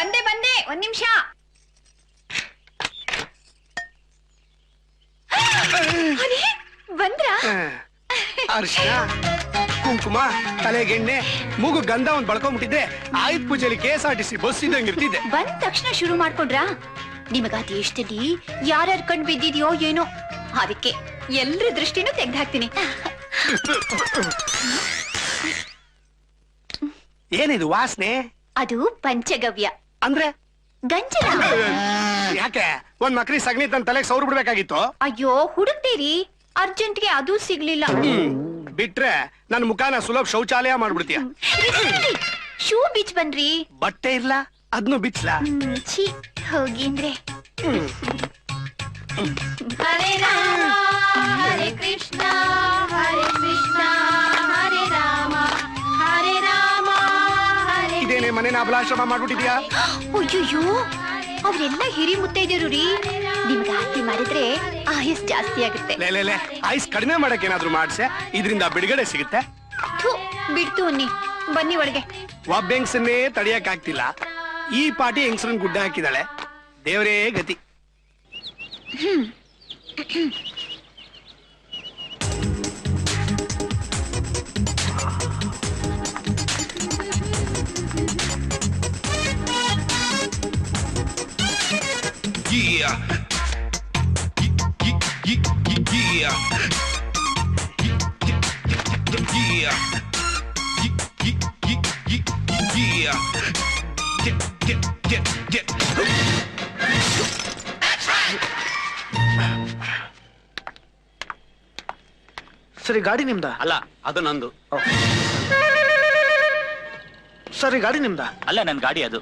ಬಂದೆ ಒಂದ್ ನಿಮಿಷ. ಬಂದ್ರ ಅರ್ಶಿನ ಕುಂಕುಮ ತಲೆಗೆಣ್ಣೆ ಮೂಗು ಗಂಧ ಒಂದ್ ಬಳ್ಕೊಂಡ್ಬಿಟ್ಟಿದ್ರೆ ಆಯುಧ ಪೂಜೆಲಿ KSRTC ಬಸ್ ಇದ್ದಂಗೆ ಇರ್ತಿದ್ದೆ. ಬಂದ ತಕ್ಷಣ ಶುರು ಮಾಡ್ಕೊಂಡ್ರ? ನಿಮಗ ಆ ದೇಶದಲ್ಲಿ ಯಾರ್ಯಾರು ಕಂಡು ಬಿದ್ದಿದ್ಯೋ ಏನೋ, ಅದಕ್ಕೆ ಎಲ್ರ ದೃಷ್ಟಿನೂ ತೆಗ್ದು ಹಾಕ್ತೀನಿ. ಏನಿದು ವಾಸನೆ? ಅದು ಪಂಚಗವ್ಯ ಅಂದ್ರೆ ಗಂಜಲ. ಯಾಕೆ ಒಂದ್ ಮಕ್ರಿ ಸಗಣಿ ತನ್ನ ತಲೆಗೆ ಸೌರ್ ಬಿಡ್ಬೇಕಾಗಿತ್ತು? ಅಯ್ಯೋ ಹುಡುಕ್ತೀರಿ, ಅರ್ಜೆಂಟ್ಗೆ ಅದು ಸಿಗ್ಲಿಲ್ಲ. ಬಿಟ್ರೆ ನನ್ ಮುಖಾನ ಸುಲಭ ಶೌಚಾಲಯ ಮಾಡ್ಬಿಡ್ತೀಯ. ಶೂ ಬಿಚ್ ಬನ್ರಿ. ಬಟ್ಟೆ ಇರ್ಲ ಅದ್ನು ಬಿಚ್ಲಾ? ಛೀ ಹೋಗಿ ಅಂದ್ರೆ. ಹರೇ ರಾಮ ಹರೇ ಕೃಷ್ಣ ಹರೇ ಕೃಷ್ಣ ಹರೇ ರಾಮ ಹರೇ ರಾಮ ಹರೇ. ಇದೇನೆ ಮನೇನ ಅಬಲಾಶ್ರಮ ಮಾಡ್ಬಿಟ್ಟಿದ್ಯಾ? ಅಯ್ಯೋ ಅವ್ರೆಲ್ಲ ಹಿರಿ ಮುತ್ತೈದೆರು ರೀ. ನಿಮ್ಗೆ ಆರತಿ ಮಾಡಿದ್ರೆ ಆಯುಸ್ ಜಾಸ್ತಿ ಆಗುತ್ತೆ. ಲೇ ಐಸ್ ಕಡಿಮೆ ಮಾಡಕ್ ಏನಾದ್ರು ಮಾಡ್ಸೆ, ಇದರಿಂದ ಬಿಡುಗಡೆ ಸಿಗುತ್ತೆ. ಬಿಡ್ತು ಅನ್ನಿ, ಬನ್ನಿ ಒಳಗೆ. ಒಬ್ಬ ಹೆಂಗ್ಸನ್ನೇ ತಡಿಯಕ್ ಆಗ್ತಿಲ್ಲ, ಈ ಪಾಟಿ ಹೆಂಗ್ಸರನ್ ಗುಡ್ಡ ಹಾಕಿದಾಳೆ. ದೇವರೇ ಗತಿ. Yeah. Yeah. ಸರಿ, ಗಾಡಿ ನಿಮ್ದ? ಅಲ್ಲ, ಅದು ನಂದು. ಸರಿ, ಗಾಡಿ ನಿಮ್ದ? ಅಲ್ಲ, ನನ್ ಗಾಡಿ ಅದು.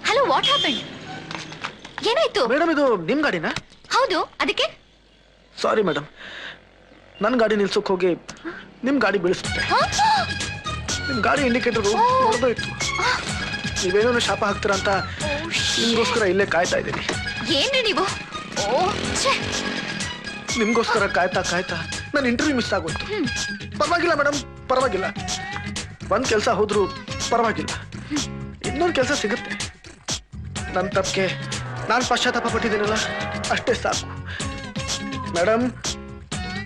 Hello, what happen? ಏನಾಯ್ತು? ಮೇಡಮ್, ಇದು ನಿಮ್ ಗಾಡಿನಾ? ಹೌದು, ಅದಕ್ಕೆ? ಸಾರಿ ಮೇಡಮ್, ನನ್ ಗಾಡಿ ನಿಲ್ಸಕ್ ಹೋಗಿ ನಿಮ್ ಗಾಡಿ ಬೀಳಿಸ್ಬಿಟ್ಟೆ. ನಿಮ್ ಗಾಡಿ ಇಂಡಿಕೇಟರ್ ಹೊಡೆದೋಯ್ತು. ನೀವೇನೋ ಶಾಪ ಹಾಕ್ತೀರಾ ಅಂತ ನಿಮ್ಗೋಸ್ಕರ ಇಲ್ಲೇ ಕಾಯ್ತಾ ಇದ್ದೀನಿ. ಏನ್ರಿ ನೀವು? ನಿಮ್ಗೋಸ್ಕರ ಕಾಯ್ತಾ ಕಾಯ್ತಾ ನನ್ನ ಇಂಟರ್ವ್ಯೂ ಮಿಸ್ ಆಗೋಯ್ತು. ಪರವಾಗಿಲ್ಲ ಮೇಡಮ್, ಪರವಾಗಿಲ್ಲ. ಒಂದ್ ಕೆಲಸ ಹೋದ್ರು ಪರವಾಗಿಲ್ಲ, ಇನ್ನೊಂದು ಕೆಲಸ ಸಿಗುತ್ತೆ. ನನ್ನ ತಪ್ಪಿಗೆ ನಾನು ಪಶ್ಚಾತ್ತಾಪ ಪಟ್ಟಿದ್ದೀನಲ್ಲ, ಅಷ್ಟೇ ಸಾಕು. ಮೇಡಮ್,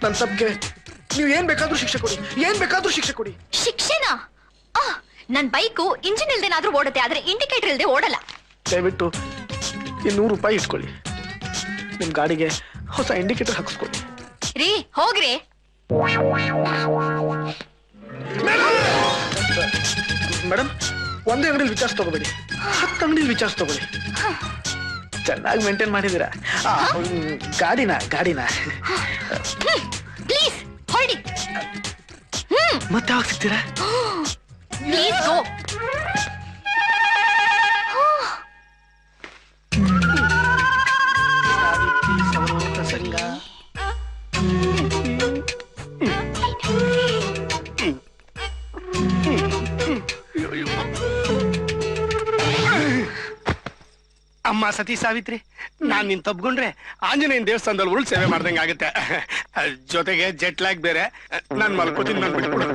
ನನ್ನ ತಪ್ಪಿಗೆ ನೀವು ಏನ್ ಬೇಕಾದ್ರೂ ಶಿಕ್ಷೆ ಕೊಡಿ, ಏನ್ ಬೇಕಾದ್ರೂ ಶಿಕ್ಷೆ ಕೊಡಿ. ಶಿಕ್ಷೆನಾ? ನನ್ ಬೈಕು ಇಂಜಿನ್ ಇಲ್ದೇನಾದ್ರೂ ಓಡುತ್ತೆ, ಆದ್ರೆ ಇಂಡಿಕೇಟರ್ ಇಲ್ದೆ ಓಡಲ್ಲ. ದಯವಿಟ್ಟು ಈ ₹100 ಇಟ್ಕೊಳ್ಳಿ. ನಿಮ್ ಗಾಡಿಗೆ ಹೊಸ ಇಂಡಿಕೇಟರ್ ಹಾಕಿಸ್ಕೊಳ್ಳಿ. ರೀ ಹೋಗ್ರಿ. ಮೇಡಮ್, ಒಂದೇ ಅಂಗಡಿಲಿ ವಿಚಾರ ತಗೋಬೇಡಿ, 10 ಅಂಗಡಿಲಿ ವಿಚಾರ ತಗೊಳ್ಳಿ. ಚೆನ್ನಾಗಿ ಮೇಂಟೈನ್ ಮಾಡಿದೀರಾ ಗಾಡಿನ. ಪ್ಲೀಸ್ ಹೊರಡಿ. ಮತ್ತೆ ಯಾವಾಗ ಸಿಗ್ತೀರಾ? Please go. ಅಮ್ಮ ಸತಿ ಸಾವಿತ್ರಿ, ನಾನ್ ನಿನ್ ತಪ್ಕೊಂಡ್ರೆ ಆಂಜನೇಯನ ದೇವಸ್ಥಾನದಲ್ಲಿ ಉರುಳು ಸೇವೆ ಮಾಡ್ದಂಗೆ ಆಗುತ್ತೆ. ಜೊತೆಗೆ ಜೆಟ್ ಲ್ಯಾಗ್ ಬೇರೆ. ನಾನ್ ಮಲ್ಕೋತೀನಿ, ನನ್ ಬಿಟ್ಬಿಡು.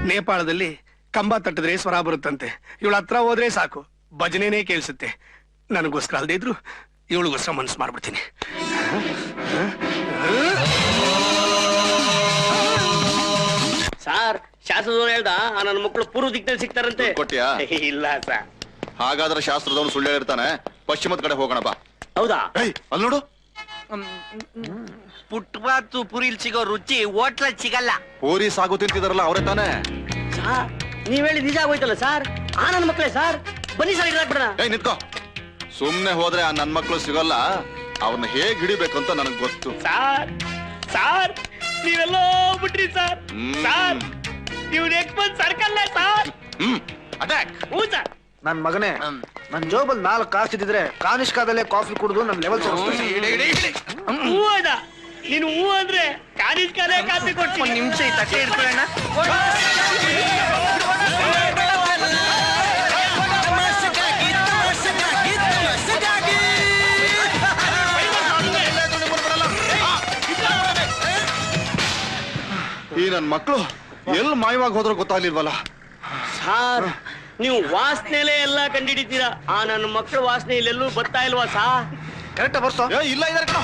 ನೇಪಾಳದಲ್ಲಿ ಕಂಬ ತಟ್ಟಿದ್ರೆ ಸ್ವರ ಬರುತ್ತಂತೆ. ಇವಳ ಹತ್ರ ಹೋದ್ರೆ ಸಾಕು, ಭಜನೆನೇ ಕೇಳಿಸುತ್ತೆ. ನನಗೋಸ್ಕರ ಅಲ್ದೇ ಇದ್ರು ಇವಳಿಗೋಸ್ಕರ ಮನ್ಸು ಮಾಡ್ಬಿಡ್ತೀನಿ. ಸಾರ್, ಶಾಸ್ತ್ರದವ್ರು ಹೇಳ್ದ ನನ್ನ ಮಕ್ಕಳು ಪೂರ್ವ ದಿಕ್ಕಲ್ಲಿ ಸಿಗ್ತಾರಂತೆ. ಕೊಟ್ಟಿಯಾ? ಇಲ್ಲ ಸರ್. ಹಾಗಾದ್ರೆ ಶಾಸ್ತ್ರದವನು ಸುಳ್ಳು ಹೇಳಿರ್ತಾನೆ. ಪಶ್ಚಿಮದ ಕಡೆ ಹೋಗೋಣ ಬಾ. ಹೌದಾ? ಅಲ್ಲಿ ನೋಡು, ಪುಟ್ಬಾತು ಪುರಿಲ್ ಸಿಗೋ ರುಚಿ ಹೋಟ್ಲ ಸಿಗಲ್ಲ. ಪೂರಿ ಸಾಗು ತಿಂತಿದಾರಲ್ಲ ಅವರೇ ತಾನೆ. ನೀವ್ ಹೇಳಿ ನಿಜ ಆಗೋಯ್ತಲ್ಲ ಸರ್. ನನ್ನ ಮಕ್ಕಳೇ ಸರ್, ಬನ್ನಿ ಸರ್, ಇಡಾಕ್ಬಿಡೋಣ. ನಿಂತ್ಕೋ, ಸುಮ್ನೆ ಹೋದ್ರೆ ಆ ನನ್ ಮಕ್ಳು ಸಿಗಲ್ಲ. ಅವ್ರನ್ನ ಹೇಗ್ ಹಿಡಿಬೇಕು ಅಂತ ನನಗ್ ಗೊತ್ತು. ಸಾರ್ ಸಾರ್ ನೀವೆಲ್ಲೋ ಬಿಟ್ರಿ ಸಾರ್. ಸಾರ್ ನೀವು ನೆಕ್ಸ್ಟ್ ಬಂದ್ ಸರ್ಕಲ್ ಸಾರ್. ಅಟ್ಯಾಕ್. ಹ್ಞೂ ಸರ್. ನನ್ ಮಗನೇ, ನನ್ ಜೋಬಲ್ 4 ಕಾಸಿದ್ರೆ ಕಾನಿಷ್ಕಾದಲ್ಲೇ ಕಾಫಿ ಕುಡಿದು ನನ್ ಲೆವೆಲ್ ಹೂ ಅದ ನೀನು ಹೂ ಅಂದ್ರೆ ಕಾನಿಷ್ಕಾಲೇ ಕಾಪಿ ಕೊಡ್ತೀನಿ. ನಿಮಿಷ ಈ ತಟ್ಟೆ ಇಟ್ಕೊಳ್ಳೋಣ. ಈ ನನ್ ಮಕ್ಳು ಎಲ್ಲಿ ಮಾಯವಾಗಿ ಹೋದ್ರೂ ಗೊತ್ತಾಗ್ಲಿಲ್ವಲ್ಲ. ಸಾರ್ ನೀವು ವಾಸನೆಲೇ ಎಲ್ಲ ಕಂಡಿಡಿತೀರಾ. ಆ ನನ್ನ ಮಕ್ಕಳ ವಾಸನೆ ಇಲ್ಲೆಲ್ಲೂ ಬರ್ತಾ ಇಲ್ವಾ ಸಾರ್? ಕರೆಕ್ಟ್ ಬರ್ಸೋ. ಇಲ್ಲ ಇದಾರೆ ಕಣೋ.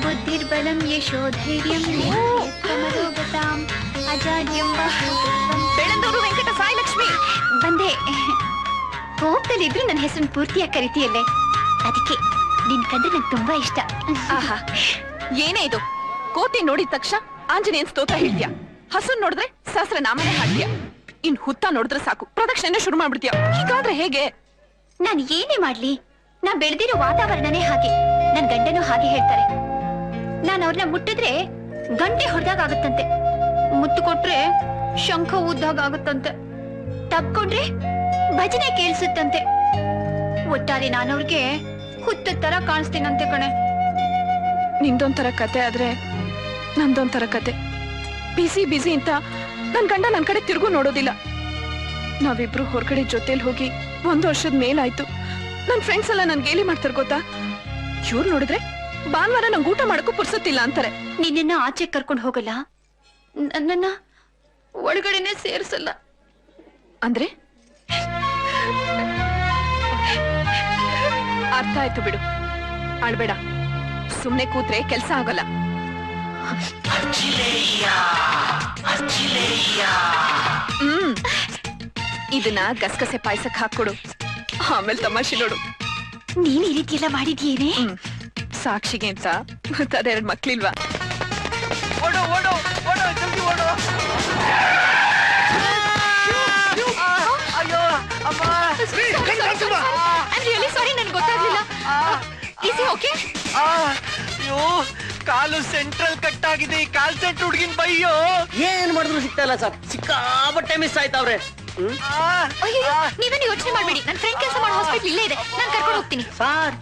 ಬುದ್ಧಿರ್ಬಲಂ ಯಶೋಧೈರ್ಯಂ ಸಮರೋಗತಾಂ ಅಜಾಡ್ಯಂ ವಹುರ್ಬಲಂ. ಬೆಳಂದೂರು ವೆಂಕಟ ಸಾಯಿ ಲಕ್ಷ್ಮಿ ಬಂದೆ. ಕೋಪದಲ್ಲಿದ್ರು ನನ್ನ ಹೆಸರನ್ನು ಪೂರ್ತಿಯಾಗಿ ಕರಿತೀಯಲ್ಲೇ, ಅದಕ್ಕೆ ನಿನ್ ಕಂಡ್ರೆ ನಂಗೆ ತುಂಬಾ ಇಷ್ಟ. ಆಹಾ, ಏನೇ ಇದು? ಕೋತಿ ನೋಡಿದ ತಕ್ಷಣ ಆಂಜನೇಯನ್ ಸ್ತೋತ್ರ ಹೇಳ್ತೀಯ, ಹಸುನ್ ನೋಡಿದ್ರೆ ಸಹಸ್ರನಾಮನೇ ಹಾಡ್ತೀಯ, ಇನ್ ಹುತ್ತ ನೋಡಿದ್ರೆ ಸಾಕು ಪ್ರದಕ್ಷಿಣೆ ಶುರು ಮಾಡ್ಬಿಡ್ತೀಯ. ಹೀಗಾದ್ರೆ ಹೇಗೆ? ನಾನು ಏನೇ ಮಾಡ್ಲಿ, ನಾ ಬೆಳೆದಿರೋ ವಾತಾವರಣನೇ ಹಾಗೆ. ನನ್ ಗಂಡನೂ ಹಾಗೆ ಹೇಳ್ತಾರೆ. ನಾನು ಅವ್ರನ್ನ ಮುಟ್ಟಿದ್ರೆ ಗಂಟೆ ಹೊಡೆದಾಗ ಆಗುತ್ತಂತೆ, ಮುತ್ತು ಕೊಟ್ರೆ ಶಂಖ ಊದ್ದಾಗ ಆಗುತ್ತಂತೆ, ತಪ್ಕೊಂಡ್ರೆ ಭಜನೆ ಕೇಳಿಸುತ್ತಂತೆ. ಒಟ್ಟಾರೆ ನಾನವ್ರಿಗೆ ಹುತ್ತ ತರ ಕಾಣಿಸ್ತೀನಂತೆ ಕಣೆ. ನಿಂದೊಂಥರ ಕತೆ ಆದ್ರೆ ನಂದೊಂಥರ ಕತೆ. ಬಿಸಿ ಅಂತ ನನ್ ಗಂಡ ನನ್ ಕಡೆ ತಿರುಗು ನೋಡೋದಿಲ್ಲ. ನಾವಿಬ್ರು ಹೊರಗಡೆ ಜೊತೆಲಿ ಹೋಗಿ 1 ವರ್ಷದ ಮೇಲಾಯ್ತು. ನನ್ ಫ್ರೆಂಡ್ಸ್ ಎಲ್ಲ ನನ್ ಗೇಲಿ ಮಾಡ್ತಾರ ಗೊತ್ತಾ? ಇವ್ರು ನೋಡಿದ್ರೆ ಭಾನುವಾರ ನಂಗೆ ಊಟ ಮಾಡಕ್ಕೂ ಪುರ್ಸತ್ತಿಲ್ಲ ಅಂತಾರೆ. ನಿನ್ನ ಆಚೆ ಕರ್ಕೊಂಡು ಹೋಗಲ್ಲ, ನನ್ನನ್ನ ಒಳಗಡೆನೆ ಸೇರಿಸಲ್ಲ. ಅಂದ್ರೆ ಅರ್ಥ ಆಯ್ತು ಬಿಡು, ಅಳ್ಬೇಡ. ಸುಮ್ನೆ ಕೂತ್ರೆ ಕೆಲ್ಸ ಆಗಲ್ಲ. ಇದನ್ನ ಗಸಗಸೆ ಪಾಯಸಕ್ಕೆ ಹಾಕೊಡು, ಆಮೇಲೆ ತಮಾಷೆ ನೋಡು. ನೀನ್ ಈ ರೀತಿ ಎಲ್ಲ ಮಾಡಿದ್ಯೇನೆ? ಸಾಕ್ಷಿಗೆ ಅಂತ ಮತ್ತದೆರಡು ಮಕ್ಳಿಲ್ವಾ? ಓಡೋ ಓಡೋ ಓಡೋ ಜಲ್ದಿ ಓಡೋ. ಅಯ್ಯೋ ಅಮ್ಮ. I'm really sorry, ನನ್ಗೆ ಗೊತ್ತಾಗ್ಲಿಲ್ಲ. Is he okay? ಅಯ್ಯೋ ಕಾಲು ಸೆಂಟ್ರಲ್ ಕಟ್ ಆಗಿದೆ. ಕಾಲ್ ಸೆಂಟ್ ಹುಡ್ಗಿನ್ ಬೈಯೋ. ಏನ್ ಮಾಡಿದ್ರು ಸಿಗ್ತಾ ಇಲ್ಲ ಸರ್. ಸಿಕ್ಕಾಪಟ್ಟೆ ಮಿಸ್ ಆಯ್ತಾವ್ರೆ. ಅಯ್ಯೋ, ನೀವೇನು ಯೋಚನೆ ಮಾಡ್ಬೇಡಿ. ನನ್ನ ಫ್ರೆಂಡ್ ಕೆಲಸ ಮಾಡೋ ಹಾಸ್ಪಿಟಲ್ ಇಲ್ಲೇ ಇದೆ, ನಾನು ಕರ್ಕೊಂಡು ಹೋಗ್ತೀನಿ. ಸಾರ್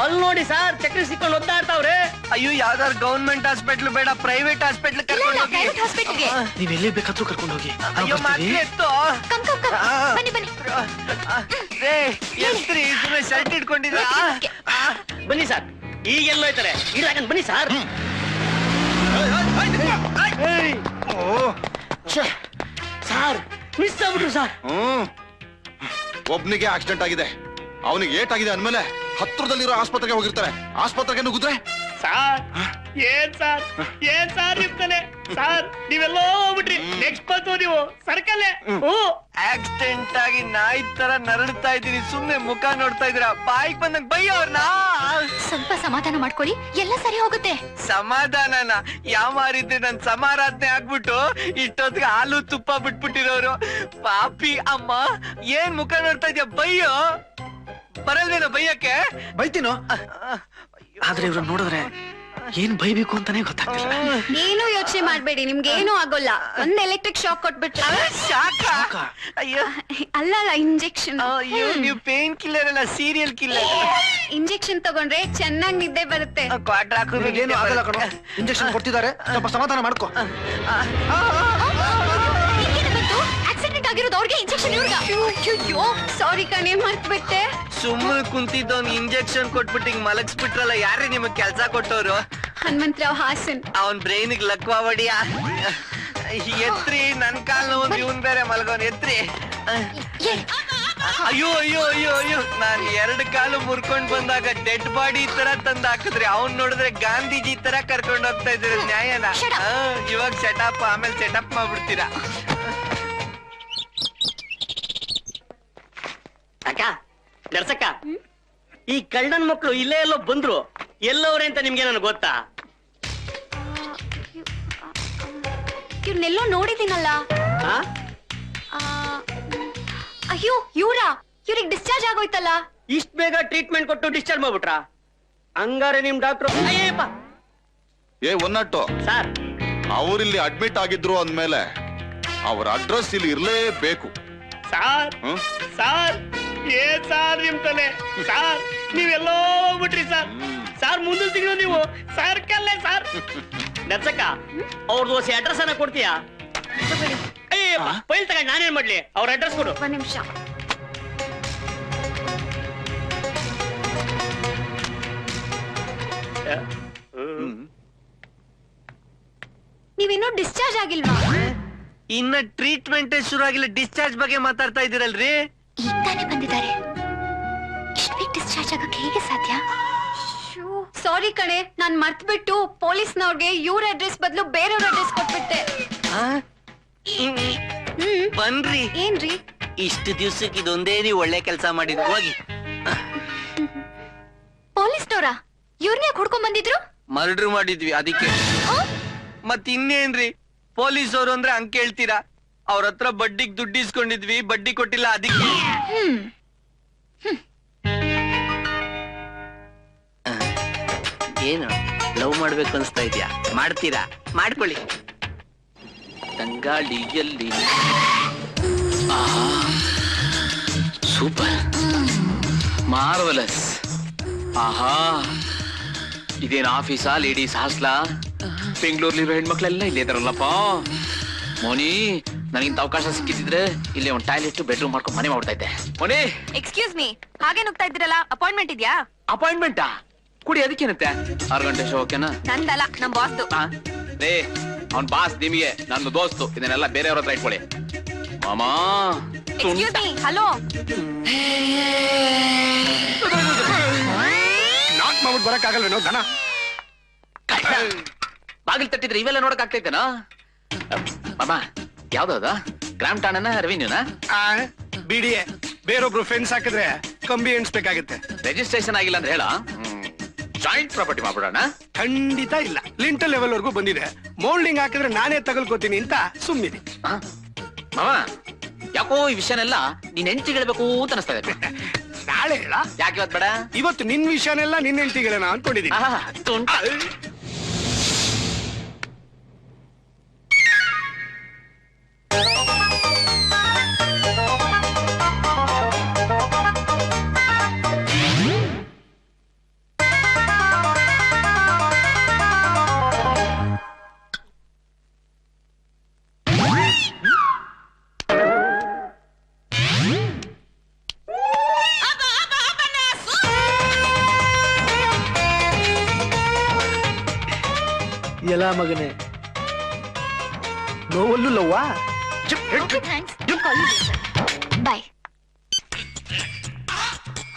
ಅಲ್ಲಿ ನೋಡಿ ಸಾರ್, ಚಕ್ರಿ ಸಿಕ್ಕೊಂಡು ಒದ್ದಾಡ್ತಾವ್ರೆ. ಅಯ್ಯೋ ಯಾವ್ದಾರು ಗವರ್ಮೆಂಟ್ ಹಾಸ್ಪಿಟ್ಲ್ ಬೇಡ, ಪ್ರೈವೇಟ್ ಹಾಸ್ಪಿಟ್ಲ್ ಕರ್ಕೊಂಡು ಹೋಗಿ. ಪ್ರೈವೇಟ್ ಹಾಸ್ಪಿಟಲ್ಗೆ. ನೀವ್ ಎಲ್ಲಿ ಬೇಕಾದ್ರೂ ಕರ್ಕೊಂಡು ಹೋಗಿ. ಅಯ್ಯೋ ಮಾತ್ರ ಎತ್ತು. ಕಮ್ ಬನ್ನಿ ಬನ್ನಿ. ರೇ ಎತ್ರಿ, ಸುಮ್ಮನೆ ಶರ್ಟ್ ಇಟ್ಕೊಂಡಿದ್ರ. ಬನ್ನಿ ಸರ್, ಈಗೆಲ್ಲೋ ಹೋಯ್ತಾರೆ. ಇರಾಗನ್ ಬನ್ನಿ ಸರ್. ಸಾರ್ ಮಿಸ್ ಆಗ್ಬಿಟ್ರು ಸರ್. ಒಬ್ನಿಗೆ ಆಕ್ಸಿಡೆಂಟ್ ಆಗಿದೆ, ಅವನಿಗೆ ಏಟಾಗಿದೆ ಅಂದ್ಮೇಲೆ ಹತ್ರದಲ್ಲಿರೋ ಆಸ್ಪತ್ರೆಗೆ ಹೋಗಿರ್ತಾರೆ. ಆಸ್ಪತ್ರೆಗೆ ನುಗ್ಗಿದ್ರೆ ಸಾರ್ ಏನ್ ಸಾರ್ ನಿಮ್ತಾನೆ ಸಾರ್, ನೀವೆಲ್ಲೋ ಹೋಗ್ಬಿಟ್ರಿ. ನೆಕ್ಸ್ಟ್ ಬಂತು ನೀವು ಸರ್ಕಲ್ಲೇ. ಆಕ್ಸಿಡೆಂಟ್ ಆಗಿ ನಾಯಿ ತರ ನರಳ್ತಾ ಇದೀನಿ, ಸುಮ್ನೆ ಮುಖ ನೋಡ್ತಾ ಇದ್ದೀರಾ. ಬಾಯಿಗೆ ಬಂದಂಗ್ ಬೈಯೋರ್ನ. ಸ್ವಲ್ಪ ಸಮಾಧಾನ ಮಾಡ್ಕೊಳ್ಳಿ, ಎಲ್ಲ ಸರಿ ಹೋಗುತ್ತೆ. ಸಮಾಧಾನನ ಯಾವಾರಿದ್ರೆ ನನ್ ಸಮಾರಾಧನೆ ಆಗ್ಬಿಟ್ಟು ಇಷ್ಟೊತ್ತಿಗೆ ಹಾಲು ತುಪ್ಪ ಬಿಟ್ಬಿಟ್ಟಿರೋರು. ಪಾಪಿ ಅಮ್ಮ, ಏನ್ ಮುಖ ನೋಡ್ತಾ ಇದ್ಯಾ? ಬೈಯೋ. ಬರಲ್ವೇನೋ ಬೈಯಕ್ಕೆ? ಬೈತೀನೋ, ಆದ್ರೆ ಇವ್ರನ್ನ ನೋಡಿದ್ರೆ ಏನ್ ಬೈಬೇಕು ಅಂತಾನೆ ಗೊತ್ತಾಗ್ತಿಲ್ಲ. ಏನು ಯೋಚನೆ ಮಾಡ್ಬೇಡಿ, ನಿಮ್ಗೆ ಏನು ಆಗೋಲ್ಲ. ಒಂದ್ ಎಲೆಕ್ಟ್ರಿಕ್ ಶಾಕ್ ಕೊಟ್ಬಿಟ್ರೆ. ಶಾಕ? ಅಯ್ಯೋ ಅಲ್ಲ ಇಂಜೆಕ್ಷನ್. ಅಯ್ಯೋ, ನೀವು ಪೇನ್ ಕಿಲ್ಲರ್ ಅಲ್ಲ, ಸೀರಿಯಲ್ ಕಿಲ್ಲರ್. ಇಂಜೆಕ್ಷನ್ ತಗೊಂಡ್ರೆ ಚೆನ್ನಾಗಿ ನಿದ್ದೆ ಬರುತ್ತೆ. ಕ್ವಾಡ್ರ್ ಏನು ಆಗಲ್ಲ ಕಣೋ, ಇಂಜೆಕ್ಷನ್ ಕೊಡ್ತಿದ್ದಾರೆ, ಸ್ವಲ್ಪ ಸಮಾಧಾನ ಮಾಡ್ಕೊ. ಆಕ್ಸಿಡೆಂಟ್ ಆಗಿರೋದು ಅವ್ರಿಗೆ, ಇಂಜೆಕ್ಷನ್ ಇವ್ರಿಗೆ. ಅಯ್ಯೋ ಸಾರಿ ಕಣೆ, ಮರ್ತ್ಬಿಟ್ಟೆ. ಸುಮ್ಮನೆ ಕುಂತಿದ್ದವ್ನ್ ಇಂಜೆಕ್ಷನ್ ಕೊಟ್ಬಿಟ್ಟು ಹಿಂಗ್ ಮಲಗಿಸ್ಬಿಟ್ರಲ್ಲ. ಯಾರೇ ನಿಮಗ್ ಕೆಲ್ಸ ಕೊಟ್ಟವ್ರು? ಹನುಮಂತರಾವ್ ಹಾಸನ್. ಅವನ್ ಬ್ರೈನಿಗೆ ಲಕ್ವಾ ಹೊಡಿಯ. ಎತ್ರಿ, ನನ್ ಕಾಲ್ ನೋವು, ಇವನ್ ಬೇರೆ ಮಲಗೋನ್. ಎತ್ರಿ. ಅಯ್ಯೋ ಅಯ್ಯೋ ಅಯ್ಯೋ ಅಯ್ಯೋ, ನಾನ್ 2 ಕಾಲು ಮುರ್ಕೊಂಡ್ ಬಂದಾಗ ಡೆಡ್ ಬಾಡಿ ತರ ತಂದ್ ಹಾಕಿದ್ರಿ. ಅವ್ನ್ ನೋಡಿದ್ರೆ ಗಾಂಧೀಜಿ ತರ ಕರ್ಕೊಂಡ್ ಹೋಗ್ತಾ ಇದ್ರೆ ನ್ಯಾಯನ? ಇವಾಗ ಸೆಟಪ್, ಆಮೇಲೆ ಸೆಟಪ್ ಮಾಡ್ಬಿಡ್ತೀರಾ. ಅಕ್ಕ, ನರ್ಸಕ್ಕ, ಈ ಕಳ್ಳನ್ ಮಕ್ಕಳು ಇಲ್ಲೇ ಎಲ್ಲೋ ಬಂದ್ರು. ಎಲ್ಲವ್ರೆ ಅಂತ ನಿಮ್ಗೆ ನನಗೆ ಗೊತ್ತಾ? ಇವ್ರನ್ನೆಲ್ಲೋ ನೋಡಿದ್ದೀನಲ್ಲ. ಅಯ್ಯೋ ಇವ್ರಿಗೆ ಡಿಸ್ಚಾರ್ಜ್ ಆಗೋಯ್ತಲ್ಲ. ಇಷ್ಟ್ ಬೇಗ ಟ್ರೀಟ್ಮೆಂಟ್ ಕೊಟ್ಟು ಡಿಸ್ಚಾರ್ಜ್ ಮಾಡ್ಬಿಟ್ರಾ? ಹಂಗಾರೆ ನಿಮ್ ಡಾಕ್ಟ್ರು ಅಯ್ಯಪ್ಪ ಏ ಒನ್ನಟ್ಟು ಸರ್, ಅವರಿಲ್ಲಿ ಅಡ್ಮಿಟ್ ಆಗಿದ್ರು ಅಂದ್ಮೇಲೆ ಅವ್ರ ಅಡ್ರೆಸ್ ಇಲ್ಲಿ ಇರ್ಲೇಬೇಕು. ಸಾರ್ ಹ್ಮ್? ಸಾರ್ ಏನ್ ಸಾರ್ ನಿಮ್ ತಲೆ ಸಾರ್, ನೀವೆಲ್ಲೋ ಹೋಗ್ಬಿಟ್ರಿ ಸಾರ್. ಸಾರ್ ಮುಂದಿನ ತಿಂಗಳು ನೀವು ಸರ್ಕಲ್ಲೇ ಸಾರ್. ನಚ್ಚಕ್ಕ ಅವ್ರದ್ದು ಹೊಸ ಅಡ್ರೆಸ್ ಅನ್ನ ಕೊಡ್ತೀಯಾ? ಅಯ್ಯಪ್ಪ ಫೈಲ್ ತಗೊಂಡು ನಾನೇನ್ ಮಾಡ್ಲಿ? ಅವ್ರ ಅಡ್ರೆಸ್ ಕೊಡು. ಒಂದ್ ನಿಮಿಷ. ನೀವಿನ್ನೂ ಡಿಸ್ಚಾರ್ಜ್ ಆಗಿಲ್ವಾ? ಇನ್ನ ಟ್ರೀಟ್ಮೆಂಟ್ ಶುರು ಆಗಿಲ್ಲ, ಡಿಸ್ಚಾರ್ಜ್ ಬಗ್ಗೆ ಮಾತಾಡ್ತಾ ಇದೀರಲ್ರಿ. ಈಗ ತಾನೇ ಬಂದಿದ್ದಾರೆ. ಇಷ್ಟು ಬೇಗ ಡಿಸ್ಚಾರ್ಜ್ ಆಗಕ್ಕೆ ಹೇಗೆ ಸಾಧ್ಯ? ಸಾರಿ ಕಣೆ, ನಾನ್ ಮರ್ತ್ಬಿಟ್ಟು ಪೊಲೀಸ್ನವ್ರಿಗೆ ಇವ್ರ ಅಡ್ರೆಸ್ ಬದಲು ಬೇರೆಯವ್ರ ಅಡ್ರೆಸ್ ಕೊಟ್ಬಿಟ್ಟೆ. ಬನ್ರಿ. ಏನ್ರಿ? ಇಷ್ಟು ದಿವ್ಸಕ್ಕೆ ಇದೊಂದೇ ನೀವು ಒಳ್ಳೆ ಕೆಲಸ ಮಾಡಿದ್ರು. ಹೋಗಿ. ಪೊಲೀಸ್ನವ್ರ ಇವ್ರನ್ನೇ ಹುಡ್ಕೊಂಡ್ ಬಂದಿದ್ರು? ಮರ್ಡರ್ ಮಾಡಿದ್ವಿ ಅದಕ್ಕೆ. ಮತ್ ಇನ್ನೇನ್ರಿ, ಪೊಲೀಸ್ ಅವರು ಅಂದ್ರೆ ಹಂಗ್ ಕೇಳ್ತೀರಾ? ಅವ್ರ ಹತ್ರ ಬಡ್ಡಿಗ್ ದುಡ್ಡು ಇಸ್ಕೊಂಡಿದ್ವಿ, ಬಡ್ಡಿ ಕೊಟ್ಟಿಲ್ಲ ಅದಕ್ಕೆ. ಏನು ಲವ್ ಮಾಡ್ಬೇಕು ಅನ್ಸ್ತಾ ಇದ್ಯಾ? ಮಾಡ್ತೀರಾ? ಮಾಡ್ಕೊಳ್ಳಿ. ತಂಗಾಳಿಯಲ್ಲಿ ಸೂಪರ್, ಮಾರ್ವಲಸ್. ಆಹಾ, ಇದೇನ್ ಆಫೀಸಾ, ಲೇಡೀಸ್ ಹಾಸ್ಟೆಲಾ? ಬೆಂಗಳೂರ್ಲಿರೋ ಹೆಣ್ಮಕ್ಳೆಲ್ಲ ಇಲ್ಲೇ ಇದಾರಲ್ಲಪ್ಪ. ಮೋನಿ, ನನಗಿಂತ ಅವಕಾಶ ಸಿಕ್ಕಿದ್ರೆ ಇಲ್ಲೇ ಒಂದು ಟಾಯ್ಲೆಟ್ ಬೆಡ್ರೂಮ್ ಮಾಡ್ಕೊಂಡು ಮನೆ ಮಾಡ್ತಾ ಇದ್ದೆ. ಮೋನಿ, ಎಕ್ಸ್ಕ್ಯೂಸ್ ಮೀ, ಹಾಗೆ ನುಗ್ತಾ ಇದ್ರಲ್ಲ, ಅಪಾಯಿಂಟ್ಮೆಂಟ್ ಇದ್ಯಾ? ಅಪಾಯಿಂಟ್ಮೆಂಟಾ? ಕುಡಿ, ಅದಕ್ಕೇನತ್ತೆ? 6 ಗಂಟೆ ಶೋ ಓಕೆನಾ? ನಂದಲ್ಲ, ನಮ್ ಬಾಸ್ದು. ರೇ, ಅವ್ನ್ ಬಾಸ್ ನಿಮಗೆ, ನನ್ನ ದೋಸ್ತು, ಇದನ್ನೆಲ್ಲ ಬೇರೆಯವ್ರ ಹತ್ರ ಇಟ್ಕೊಳ್ಳಿ. ಮಾಮಾ, ಎಕ್ಸ್ಕ್ಯೂಸ್ ಮೀ, ಹಲೋ. ನಾಕ್ ಮಾಡ್ಬಿಟ್ಟು ಬರಕ್ಕಾಗಲ್ವೇನೋ ದನ? ಬಾಗಿಲು ತಟ್ಟಿದ್ರೆ ಇವೆಲ್ಲ ನೋಡಕ್ ಆಗ್ತೈತೆನಾ? ಮಾಮಾ, ಯಾವ್ದದ? ಗ್ರಾಮ್ ಠಾಣನ ರೆವಿನ್ಯೂನಾ? ಬಿಡಿಎ. ಬೇರೊಬ್ರು ಫೆನ್ಸ್ ಹಾಕಿದ್ರೆ ಕಂಬಿ ಎಣಿಸ್ಬೇಕಾಗತ್ತೆ. ರಿಜಿಸ್ಟ್ರೇಷನ್ ಆಗಿಲ್ಲ ಅಂದ್ರೆ ಹೇಳ, ಜಾಯಿಂಟ್ ಪ್ರಾಪರ್ಟಿ ಮಾಡ್ಬಿಡೋಣ. ಖಂಡಿತ ಇಲ್ಲ, ಲಿಂಟಲ್ ಲೆವೆಲ್ ವರ್ಗೂ ಬಂದಿದೆ. ಮೋಲ್ಡಿಂಗ್ ಹಾಕಿದ್ರೆ ನಾನೇ ತಗಲ್ಕೋತೀನಿ ಅಂತ ಸುಮ್ಮಿದೆ. ಮಾಮ, ಯಾಕೋ ಈ ವಿಷಯನೆಲ್ಲ ನೀನ್ ಹೆಂಡತಿಗೆ ಹೇಳ್ಬೇಕು ಅಂತ ಅನಿಸ್ತಾ ಇದೆ. ನಾಳೆ ಹೇಳ? ಯಾಕೆ ಇವತ್ತು ಬೇಡ? ಇವತ್ತು ನಿನ್ ವಿಷಯನೆಲ್ಲ ನಿನ್ನ ಹೆಂಡತಿಗಳೇನ ಅನ್ಕೊಂಡಿದ್ದೀನಿ. ಎಲ್ಲ ಮಗನೇ, ನೋವಲ್ಲೂ ಲವ್ವಾ? ಬಾಯ್.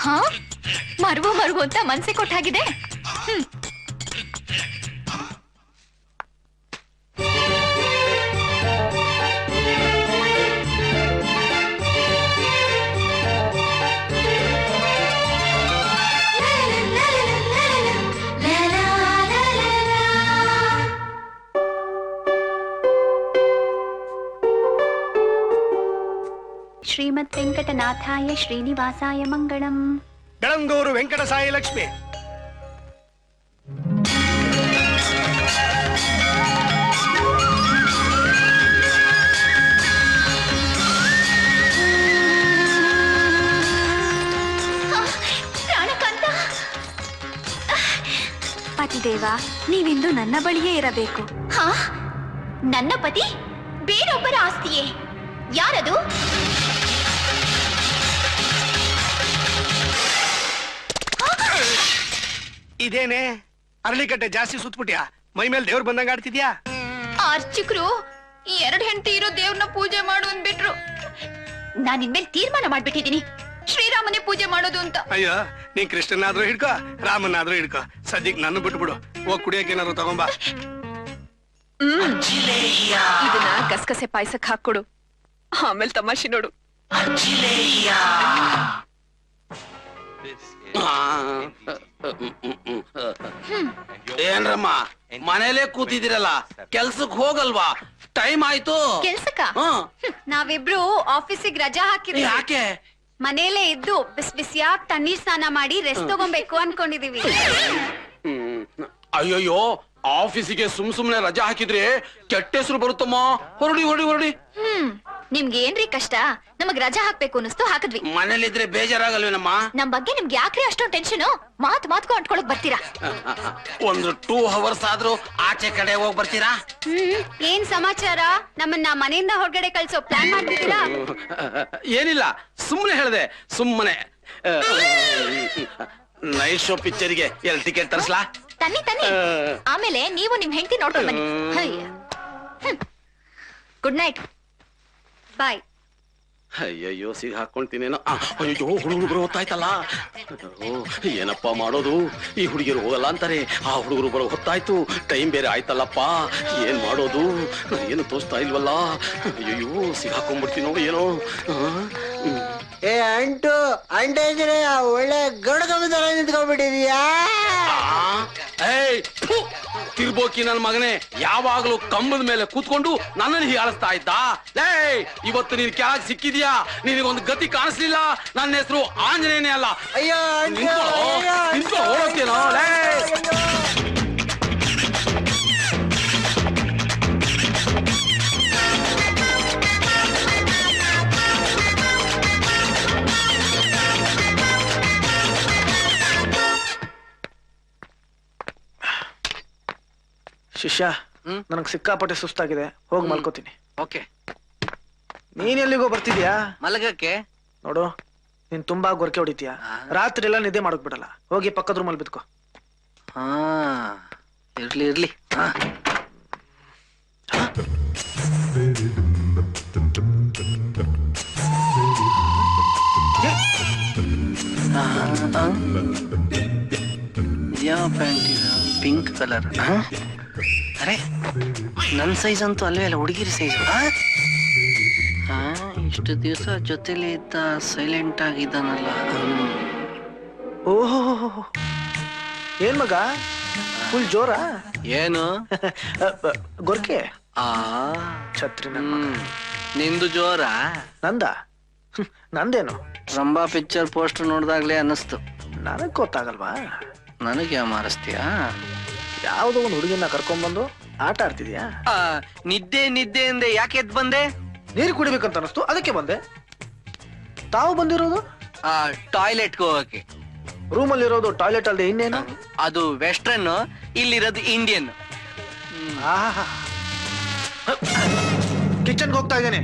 ಹಾ, ಮರುವು ಅಂತ ಮನ್ಸೆ ಕೊಟ್ಟಾಗಿದೆ. ಶ್ರೀಮದ್ ವೆಂಕಟನಾಥಾಯ ಶ್ರೀನಿವಾಸಾಯ ಮಂಗಳಂ. ಬೆಳಂಗೂರು ವೆಂಕಟ ಸಾಯಿ ಲಕ್ಷ್ಮಿ. ಪ್ರಾಣಕಾಂತ, ಪತಿದೇವ, ನೀವಿಂದು ನನ್ನ ಬಳಿಯೇ ಇರಬೇಕು. ಹಾ, ನನ್ನ ಪತಿ ಬೇರೊಬ್ಬರ ಆಸ್ತಿಯೇ? ಯಾರದು? ಇದೇನೆ ಅರಳಿಕಟ್ಟೆ ಜಾಸ್ತಿ ಸುತ್ಬಿಟ್ಯಾ? ಮೈ ಮೇಲೆ ದೇವ್ರು ಬಂದಂಗ ಆಡ್ತಿದ್ಯಾ? ಅರ್ಚಕರು 2 ಹೆಂಡತಿ ಇರೋ ದೇವ್ರನ್ನ ಪೂಜೆ ಮಾಡು ಅಂದ್ಬಿಟ್ರು. ನಾನ್ ಇನ್ಮೇಲೆ ತೀರ್ಮಾನ ಮಾಡ್ಬಿಟ್ಟಿದೀನಿ, ಶ್ರೀರಾಮನೇ ಪೂಜೆ ಮಾಡೋದು ಅಂತ. ಅಯ್ಯೋ, ನೀ ಕೃಷ್ಣನಾದ್ರೂ ಹಿಡ್ಕೋ, ರಾಮನಾದ್ರೂ ಹಿಡ್ಕೋ, ಸದ್ಯಕ್ ನನ್ನ ಬಿಟ್ಬಿಡು. ಹೋಗ್ ಕುಡಿಯಕ್ಕೆ ಏನಾದ್ರು ತಗೊಂಬಾ. ಇದನ್ನ ಗಸಗಸೆ ಪಾಯಸಕ್ಕೆ ಹಾಕೊಡು, ಆಮೇಲೆ ತಮಾಷೆ ನೋಡು. ಏನ್ರಮ್ಮ ಮನೇಲೆ ಕೂತಿದಿರಲ್ಲ ಕೆಲ್ಸಕ್ ಹೋಗಲ್ವಾ? ಟೈಮ್ ಆಯ್ತು. ಕೆಲ್ಸಕ್ಕ ಹ್ಮ್. ನಾವಿಬ್ರು ಆಫೀಸಿಗೆ ರಜಾ ಹಾಕಿದ್ವಿ. ಯಾಕೆ? ಮನೇಲೆ ಇದ್ದು ಬಿಸಿ ಬಿಸಿಯಾಗಿ ತಣ್ಣೀರ್ ಸ್ನಾನ ಮಾಡಿ ರೆಸ್ಟ್ ತಗೊಬೇಕು ಅನ್ಕೊಂಡಿದೀವಿ. ಅಯ್ಯಯ್ಯೋ, ಆಫೀಸಿಗೆ ಸುಮ್ನೆ ರಜಾ ಹಾಕಿದ್ರೆ ಕೆಟ್ಟ ಹೆಸರು ಬರುತ್ತಮ್ಮ. ಹೊರಡಿ ಹೊರಡಿ ಹೊರಡಿ. ನಿಮ್ಗೆ ಏನ್ರಿ ಕಷ್ಟ? ನಮಗ್ ರಜಾ ಹಾಕ್ಬೇಕು ಅನಿಸ್ತು ಹಾಕಿದ್ವಿ. ಮನೇಲಿದ್ರೆ ಬೇಜಾರಾಗಲ್ವೇನಮ್ಮ? ನಮ್ ಬಗ್ಗೆ ನಿಮ್ಗೆ ಯಾಕ್ರಿ ಅಷ್ಟೊಂದ್ ಟೆನ್ಷನ್? ಮಾತ್ಕು ಅಂಟ್ಕೊಳಕ್ ಬರ್ತೀರಾ? ಒಂದು 2 hours ಆದ್ರೂ ಆಚೆ ಕಡೆ ಹೋಗ್ ಬರ್ತೀರಾ? ಏನ್ ಸಮಾಚಾರ? ನಮ್ಮನ್ನ ಮನೆಯಿಂದ ಹೊರಗಡೆ ಕಳ್ಸೋ ಪ್ಲಾನ್ ಮಾಡ್ತಿದ್ದೀರಾ? ಏನಿಲ್ಲ, ಸುಮ್ಮನೆ ಹೇಳ್ದೆ. ಸುಮ್ಮನೆ ನೈಟ್ ಶೋ ಪಿಕ್ಚರ್ಗೆ 2 ಟಿಕೆಟ್ ತರಿಸ್ಲಾ? ತನ್ನಿ ಆಮೇಲೆ ನೀವು ನಿಮ್ ಹೆಂಡತಿ ನೋಡ್ಕೊಂಡ್ ಬನ್ನಿ. ಗುಡ್ ನೈಟ್, ಬಾಯ್. ಅಯ್ಯಯ್ಯೋ, ಸಿಗ ಹಾಕೊಂತೀನೇನೋ. ಅಯ್ಯೋ, ಹುಡುಗರು ಹೊತ್ತಾಯ್ತಲ್ಲ. ಏನಪ್ಪಾ ಮಾಡೋದು? ಈ ಹುಡುಗಿರು ಹೋಗಲ್ಲ ಅಂತಾರೆ, ಆ ಹುಡುಗರು ಬರೋ ಹೊತ್ತಾಯ್ತು. ಟೈಮ್ ಬೇರೆ ಆಯ್ತಲ್ಲಪ್ಪ, ಏನ್ ಮಾಡೋದು? ಏನು ತೋರಿಸ್ತಾ ಇಲ್ವಲ್ಲ. ಅಯ್ಯಯ್ಯೋ, ಸಿಗ ಹಾಕೊಂಡ್ಬಿಡ್ತೀನೋ ಏನೋ. ಏ ಅಂಟು ಅಂಟ ಇದ್ರೆ ಒಳ್ಳೆ ಗಡಗಮಿದಾರ ನಿಂತ್ಕೊಂಡ್ಬಿಟ್ಟಿದ್ಯಾ? ತಿರ್ಬೋಕಿ ನನ್ ಮಗನೇ, ಯಾವಾಗ್ಲೂ ಕಂಬದ ಮೇಲೆ ಕೂತ್ಕೊಂಡು ನನ್ನನ್ನು ಹೀಯಾಳಿಸ್ತಾ ಇದ್ದ. ಲೇ, ಇವತ್ತು ನೀನ್ ಕೆಳಗ್ ಸಿಕ್ಕಿದ್ಯಾ? ನಿನಗೊಂದು ಗತಿ ಕಾಣಿಸ್ಲಿಲ್ಲ. ನನ್ನ ಹೆಸರು ಆಂಜನೇಯನೇ ಅಲ್ಲ. ಅಯ್ಯೋ ಓಡೋಗ್ತೇನೋ? ಲೇ, ಶಿಷ್ಯ, ನನಗ್ ಸಿಕ್ಕಾಪಟ್ಟೆ ಸುಸ್ತಾಗಿದೆ, ಹೋಗಿ ಮಲ್ಕೋತೀನಿ. ಓಕೆ. ನೀನ್ ಎಲ್ಲಿಗೋ ಬರ್ತಿದ್ಯಾ? ಮಲಗಕ್ಕೆ? ನೋಡು, ನೀನ್ ತುಂಬಾ ಗೊರಕೆ ಹೊಡಿತೀಯ. ರಾತ್ರಿ ಎಲ್ಲ ನಿದ್ದೆ ಮಾಡಕ್ ಬಿಡಲ್ಲ. ಹೋಗಿ ಪಕ್ಕದ ರೂಮಲ್ಲಿ ಬಿದ್ಕೋ. ಹಾ, ಇರ್ಲಿ. ಯಾವ ಪ್ಯಾಂಟ್ ಇದು? Pink colour. ಅರೆ, ನನ್ ಸೈಜ್ ಅಂತೂ ಅಲ್ವೇ ಅಲ್ಲ, ಹುಡುಗಿರಿ ಸೈಜ್. ಇಷ್ಟು ದಿವಸ ಜೊತೆಲಿ ಇದ್ದ ಸೈಲೆಂಟ್ ಆಗಿದ್ದಾನಲ್ಲ. ಓಹೋ, ಏನ್ ಮಗ ಫುಲ್ ಜೋರ? ಏನು ಗೊರ್ಕೆ? ಛತ್ರಿ. ನಿಂದು ಜೋರ? ನಂದ? ನಂದೇನು? ರಂಭಾ ಪಿಕ್ಚರ್ ಪೋಸ್ಟರ್ ನೋಡ್ದಾಗ್ಲೇ ಅನ್ನಿಸ್ತು. ನನಗ್ ಗೊತ್ತಾಗಲ್ವಾ? ನನಗೆ ಯಾವ ಮಾರಿಸ್ತೀಯಾ? ಯಾವ್ದೋ ಒಂದು ಹುಡುಗಿನ ಕರ್ಕೊಂಡ್ಬಂದು ಆಟ ಆಡ್ತಿದ್ಯಾ? ನಿದ್ದೆ ಅಂದೆ, ಯಾಕೆ ಎದ್ ಬಂದೆ? ನೀರು ಕುಡಿಬೇಕಂತ ಅನಿಸ್ತು, ಅದಕ್ಕೆ ಬಂದೆ. ತಾವು ಬಂದಿರೋದು? ಟಾಯ್ಲೆಟ್ಗೆ ಹೋಗಕ್ಕೆ. ರೂಮಲ್ಲಿರೋದು ಟಾಯ್ಲೆಟ್ ಅಲ್ಲದೆ ಇನ್ನೇನು? ಅದು ವೆಸ್ಟರ್ನ್, ಇಲ್ಲಿರೋದು ಇಂಡಿಯನ್. ಕಿಚನ್ಗೆ ಹೋಗ್ತಾ ಇದ್ದೇನೆ.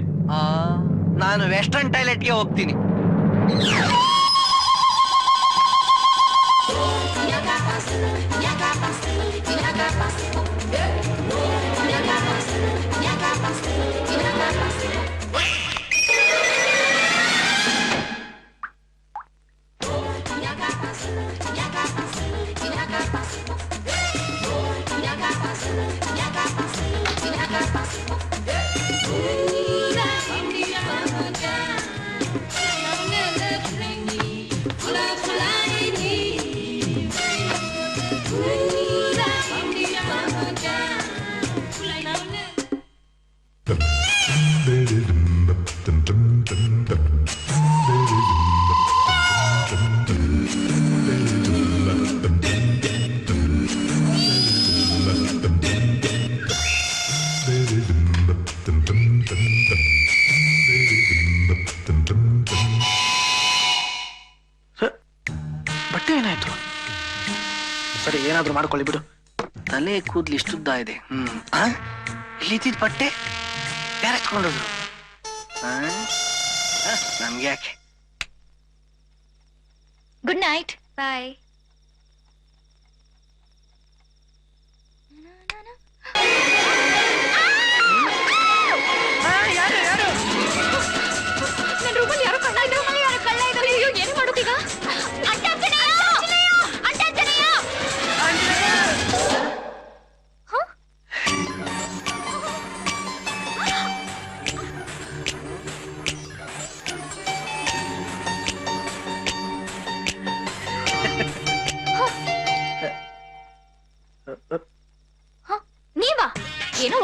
ನಾನು ವೆಸ್ಟರ್ನ್ ಟಾಯ್ಲೆಟ್ಗೆ ಹೋಗ್ತೀನಿ. ಬಟ್ಟೆ ಏನಾಯ್ತು? ಸರಿ, ಏನಾದ್ರೂ ಮಾಡ್ಕೊಳ್ಳಿ ಬಿಡು. ತಲೆ ಕೂದ್ಲು ಇಷ್ಟುದ್ದ ಇದೆ. ಇಲ್ಲಿದ್ದ ಬಟ್ಟೆ ಯಾರು ಹಚ್ಕೊಂಡೋದ್ರು? ನಮ್ಗೆ ಯಾಕೆ? ಗುಡ್ ನೈಟ್, ಬಾಯ್. ನನ್ನ ರೂಮಲ್ಲಿ ಯಾರೋ ಕಳ್ಳ ಇದ್ದಾರೆ. ಅಯ್ಯೋ, ಏನು ಮಾಡೋದೀಗ?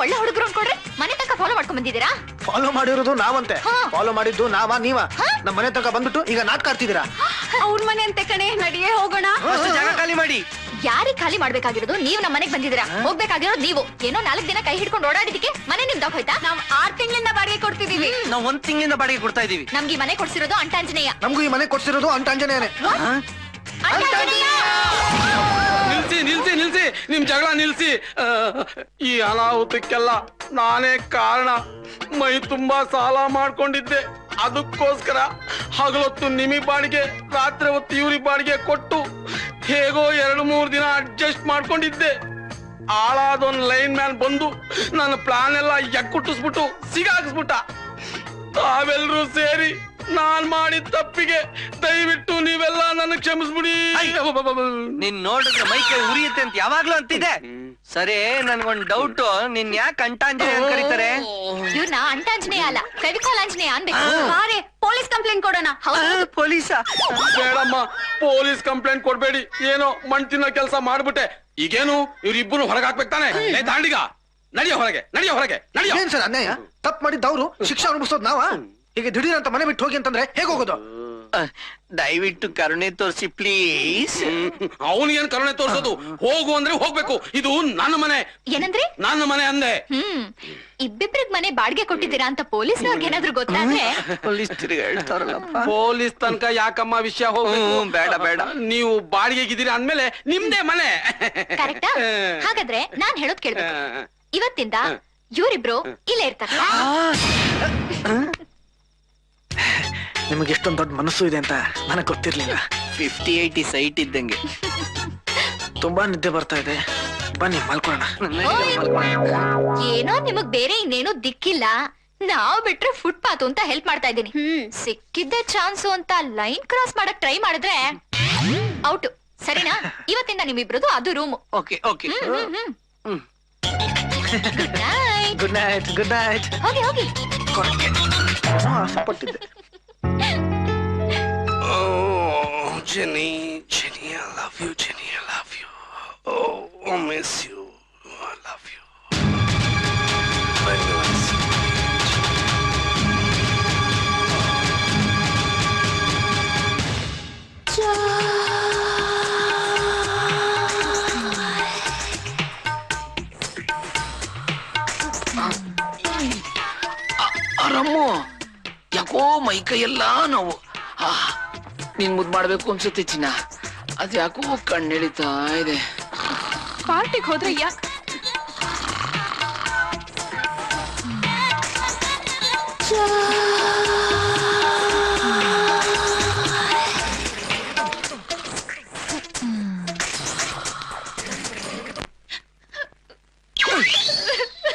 ಒಳ್ಳೆ ಹುಡುಗರು ಅನ್ಕೊಂಡ್ರೆ ಮನೆ ತನಕ ಫಾಲೋ ಮಾಡ್ಕೊಂಡ್ ಬಂದಿದ್ದೀರಾ? ಫಾಲೋ ಮಾಡಿರೋದು ನಾವಂತೆ. ಹಾ. ಫಾಲೋ ಮಾಡಿದ್ದು ನೀವ ನಮ್ಮ ಮನೆ ತನಕ ಬಂದ್ಬಿಟ್ಟು ಈಗ ನಾಟಕ ಆಡ್ತಿದ್ದೀರಾ. ಅವ್ರ ಮನೆ ಅಂತೆ ಕಣೆ, ನಡಿಯೇ ಹೋಗೋಣ. ಫಸ್ಟ್ ಜಾಗ ಖಾಲಿ ಮಾಡಿ. ಯಾರಿಗೆ ಖಾಲಿ ಮಾಡ್ಬೇಕಾಗಿರೋದು? ನೀವ್ ನಮ್ಮ ಮನೆಗ್ ಬಂದಿದ್ದೀರಾ, ಹೋಗ್ಬೇಕಾಗಿರೋದು ನೀವು. ಏನೋ 4 ದಿನ ಕೈ ಹಿಡ್ಕೊಂಡು ಓಡಾಡಿದಕ್ಕೆ ಮನೆ ನಿಮ್ದಾಗ ಹೋಯ್ತಾ? ನಾವ್ 6 ತಿಂಗಳಿಂದ ಬಾಡಿಗೆ ಕೊಡ್ತಿದೀವಿ. ನಾವ್ 1 ತಿಂಗಳಿಂದ ಬಾಡಿಗೆ ಕೊಡ್ತಾ ಇದೀವಿ. ನಮ್ಗೆ ಈ ಮನೆ ಕೊಡ್ಸಿರೋದು ಅಂಟಾಂಜನೇಯ. ನಮಗೂ ಈ ಮನೆ ಕೊಡ್ಸಿರೋದು ಅಂಟಾಂಜನೇಯನೇ. ಅಂಟಾಂಜನೇಯ! ನಿಲ್ಸಿ ನಿಮ್ ಜಗಳ ನಿಲ್ಸಿ. ಈ ಅನಾಹುತಕ್ಕೆಲ್ಲ ನಾನೇ ಕಾರಣ. ಮೈ ತುಂಬಾ ಸಾಲ ಮಾಡ್ಕೊಂಡಿದ್ದೆ, ಅದಕ್ಕೋಸ್ಕರ ಹಗಲೊತ್ತು ನಿಮಗ್ ಬಾಡಿಗೆ, ರಾತ್ರಿ ಹೊತ್ತು ಇವ್ರಿಗೆ ಬಾಡಿಗೆ ಕೊಟ್ಟು ಹೇಗೋ 2-3 ದಿನ ಅಡ್ಜಸ್ಟ್ ಮಾಡ್ಕೊಂಡಿದ್ದೆ. ಆಳಾದೊಂದ್ ಲೈನ್ ಮ್ಯಾನ್ ಬಂದು ನನ್ನ ಪ್ಲಾನ್ ಎಲ್ಲ ಎಕ್ಕುಟ್ಟಿಸ್ಬಿಟ್ಟು ಸಿಗಾಕ್ಸ್ಬಿಟ್ಟ. ತಾವೆಲ್ರೂ ಸೇರಿ ನಾನ್ ಮಾಡಿದ ತಪ್ಪಿಗೆ ದಯವಿಟ್ಟು ನೀವೆಲ್ಲ ನನ್ನ ಕ್ಷಮಿಸ್ಬಿಡಿ. ನೀನ್ ನೋಡಿದ್ರೆ ಮೈ ಕೈ ಉರಿಯುತ್ತೆ ಅಂತ ಯಾವಾಗ್ಲೂ ಅಂತಿದೆ. ಸರಿ, ನನ್ಗೊಂದ್ ಡೌಟ್, ನಿನ್ ಯಾಕೆ ಅಂಟಾಂಜನೇಯ ಅಂತ ಕರೀತಾರೆ? ಇವ್ರನ್ನ ಅಂಟಾಂಜನೇಯ ಅಲ್ಲ, ಫೆವಿಕಾಲ್ ಆಂಜನೇಯ ಅನ್ಬೇಕು. ಬಾರೆ ಪೊಲೀಸ್ ಕಂಪ್ಲೇಂಟ್ ಕೊಡೋಣ. ಪೊಲೀಸಾ? ಬೇಡಮ್ಮ, ಪೊಲೀಸ್ ಕಂಪ್ಲೇಂಟ್ ಕೊಡ್ಬೇಡಿ. ಏನೋ ಮಣ್ ತಿನ್ನೋ ಕೆಲಸ ಮಾಡ್ಬಿಟ್ಟೆ. ಈಗೇನು ಇವ್ರಿಬ್ಬರು ಹೊರಗೆ ಹಾಕ್ಬೇಕು ತಾನೆ? ದಾಂಡಿಗ ನಡಿಯೋ ಹೊರಗೆ, ನಡಿಯೋ. ಏನ್ ಸರ್ ಅನ್ಯಾಯ? ತಪ್ಪು ಮಾಡಿದ್ದವ್ರು, ಶಿಕ್ಷೆ ಅನುಭವಿಸೋದು ನಾವ? ಈಗ ದಿಢೀರ್ ಅಂತ ಮನೆ ಬಿಟ್ಟು ಹೋಗಿ ಅಂತಂದ್ರೆ ಹೇಗೆ ಹೋಗೋದು? ದಯವಿಟ್ಟು ಕರುಣೆ ತೋರಿಸಿ ಪ್ಲೀಸ್. ಅವನಿಗೇನ್ ಕರುಣೆ ತೋರ್ಸೋದು? ಹೋಗು ಅಂದ್ರೆ ಹೋಗ್ಬೇಕು. ಇದು ನನ್ನ ಮನೆ. ಏನಂದ್ರೆ? ನನ್ನ ಮನೆ ಅಂದೆ. ಇಬ್ಬಿಬ್ರಿಗೆ ಮನೆ ಬಾಡಿಗೆ ಕೊಟ್ಟಿದ್ದೀರಾ ಅಂತ ಪೊಲೀಸ್ನವ್ರಿಗೆ ಏನಾದ್ರು ಗೊತ್ತಾದ್ರೆ? ಪೊಲೀಸ್ ತಿರುಗಾಡ್ತಾರಲ್ಲಪ್ಪ. ಪೊಲೀಸ್ ತನಕ ಯಾಕಮ್ಮ ವಿಷಯ ಹೋಗ್ಬೇಕು? ಬೇಡ. ನೀವು ಬಾಡಿಗೆಗಿದ್ದೀರಾ ಅಂದ್ಮೇಲೆ ನಿಮ್ದೇ ಮನೆ. ಕರೆಕ್ಟಾ? ಹಾಗಾದ್ರೆ ನಾನ್ ಹೇಳೋದ್ ಕೇಳ್ಬೇಕು. ಇವತ್ತಿಂದ ಇವರಿಬ್ರು ಇಲ್ಲೇ ಇರ್ತಾರೆ. ನಿಮಗೆ ಎಷ್ಟೊಂದು ದೊಡ್ಡ ಮನಸ್ಸು ಇದೆ ಅಂತ ನನಗೆ ಗೊತ್ತಿರ್ಲಿಲ್ಲ. 50-80 ಸೈಟ್ ಇದ್ದಂಗೆ. ತುಂಬಾ ನಿದ್ದೆ ಬರ್ತಾ ಇದೆ, ಬನ್ನಿ ಮಲ್ಕೊಳ್ಳೋಣ. ಏನೋ ನಿಮಗ್ ಬೇರೆ ಇನ್ನೇನು ದಿಕ್ಕಿಲ್ಲ, ನಾವ್ ಬಿಟ್ರೆ ಫುಟ್ಪಾತ್ ಅಂತ ಹೆಲ್ಪ್ ಮಾಡ್ತಾ ಇದ್ದೀನಿ. ಸಿಕ್ಕಿದ್ದೆ ಚಾನ್ಸು ಅಂತ ಲೈನ್ ಕ್ರಾಸ್ ಮಾಡಕ್ ಟ್ರೈ ಮಾಡಿದ್ರೆ ಔಟ್. ಸರಿನಾ? ಇವತ್ತಿಂದ ನಿಮ್ಮಿಬ್ರದು ಅದು room. Okay. Good night. Good night. ಹೋಗಿ. ಆಸೆ ಪಟ್ಟಿದ್ದೆ. Jenny, I love you, Jenny, I love you. Oh, I miss you. I love you. I miss you. ಆರಾಮು? ಯಾಕೋ ಮೈ ಕೈ ಎಲ್ಲ ನೋವು. ನೀನ್ ಮುದ್ ಮಾಡ್ಬೇಕು ಅನ್ಸುತ್ತೆ ಚಿನ್ನ. ಅದ್ ಯಾಕೋ ಕಣ್ಣೆಳಿತಾ ಇದೆ. ಪಾರ್ಟಿಗೆ ಹೋದ್ರೆ ಯಾಕೆ?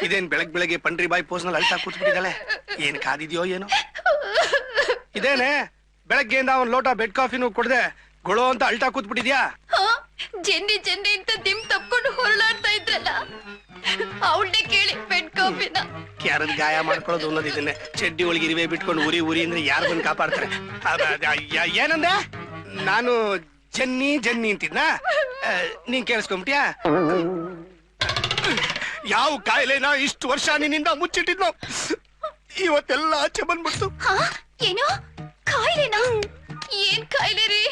ಇದೇನ್ ಬೆಳಗ್ಗೆ ಪಂಡ್ರಿ ಬಾಯಿ ಪೋಸ್ ನಲ್ಲಿ ಅಳ್ತಾ ಕೂತ್ಬಿಟ್ಟಿದ್ದಾಳೆ. ಏನ್ ಕಾದಿದ್ಯೋ ಏನೋ. ಇದೇನೆ ಬೆಳಗ್ಗೆಯಿಂದ ಒಂದ್ ಲೋಟ ಬೆಡ್ ಕಾಫಿನೂ ಕೊಡದೆ ಗೊಳೋ ಅಂತ ಅಳ್ತಾ ಕೂತ್ಬಿಟ್ಟಿದ್ಯಾ? ಜೆನ್ನಿ ಅಂತ ದಿಮ್ ತಪ್ಕೊಂಡು ಹೊರಳಾಡ್ತಾ ಇದ್ರಲ್ಲ, ಅವಳನ್ನೇ ಕೇಳಿ ಬೆಡ್ ಕಾಫಿನ. ಯಾರದ್ ಗಾಯ ಮಾಡ್ಕೊಳ್ಳೋದು ಅನ್ನೋದು ಇದನ್ನೇ. ಚಡ್ಡಿ ಒಳಗೆ ಇರುವೆ ಬಿಟ್ಕೊಂಡು ಉರಿ ಅಂದ್ರೆ ಯಾರು ಬಂದು ಕಾಪಾಡ್ತಾರೆ? ಏನಂದೆ? ನಾನು ಜನ್ನಿ ಅಂತಿದ್ನ? ನೀನ್ ಕೇಳಿಸ್ಕೊಂಬಿಟ್ಯಾ? ಯಾವ ಕಾಯಿಲೆನ ಇಷ್ಟು ವರ್ಷ ನಿನ್ನಿಂದ ಮುಚ್ಚಿಟ್ಟಿದ್ನೋ ಇವತ್ತೆಲ್ಲ ಆಚೆ ಬಂದ್ಬಿಡ್ತು. ಏನೋ ಕಾಯಿಲೆನಾ? ಏನ್ ಕಾಯಿಲೆ ರೀ?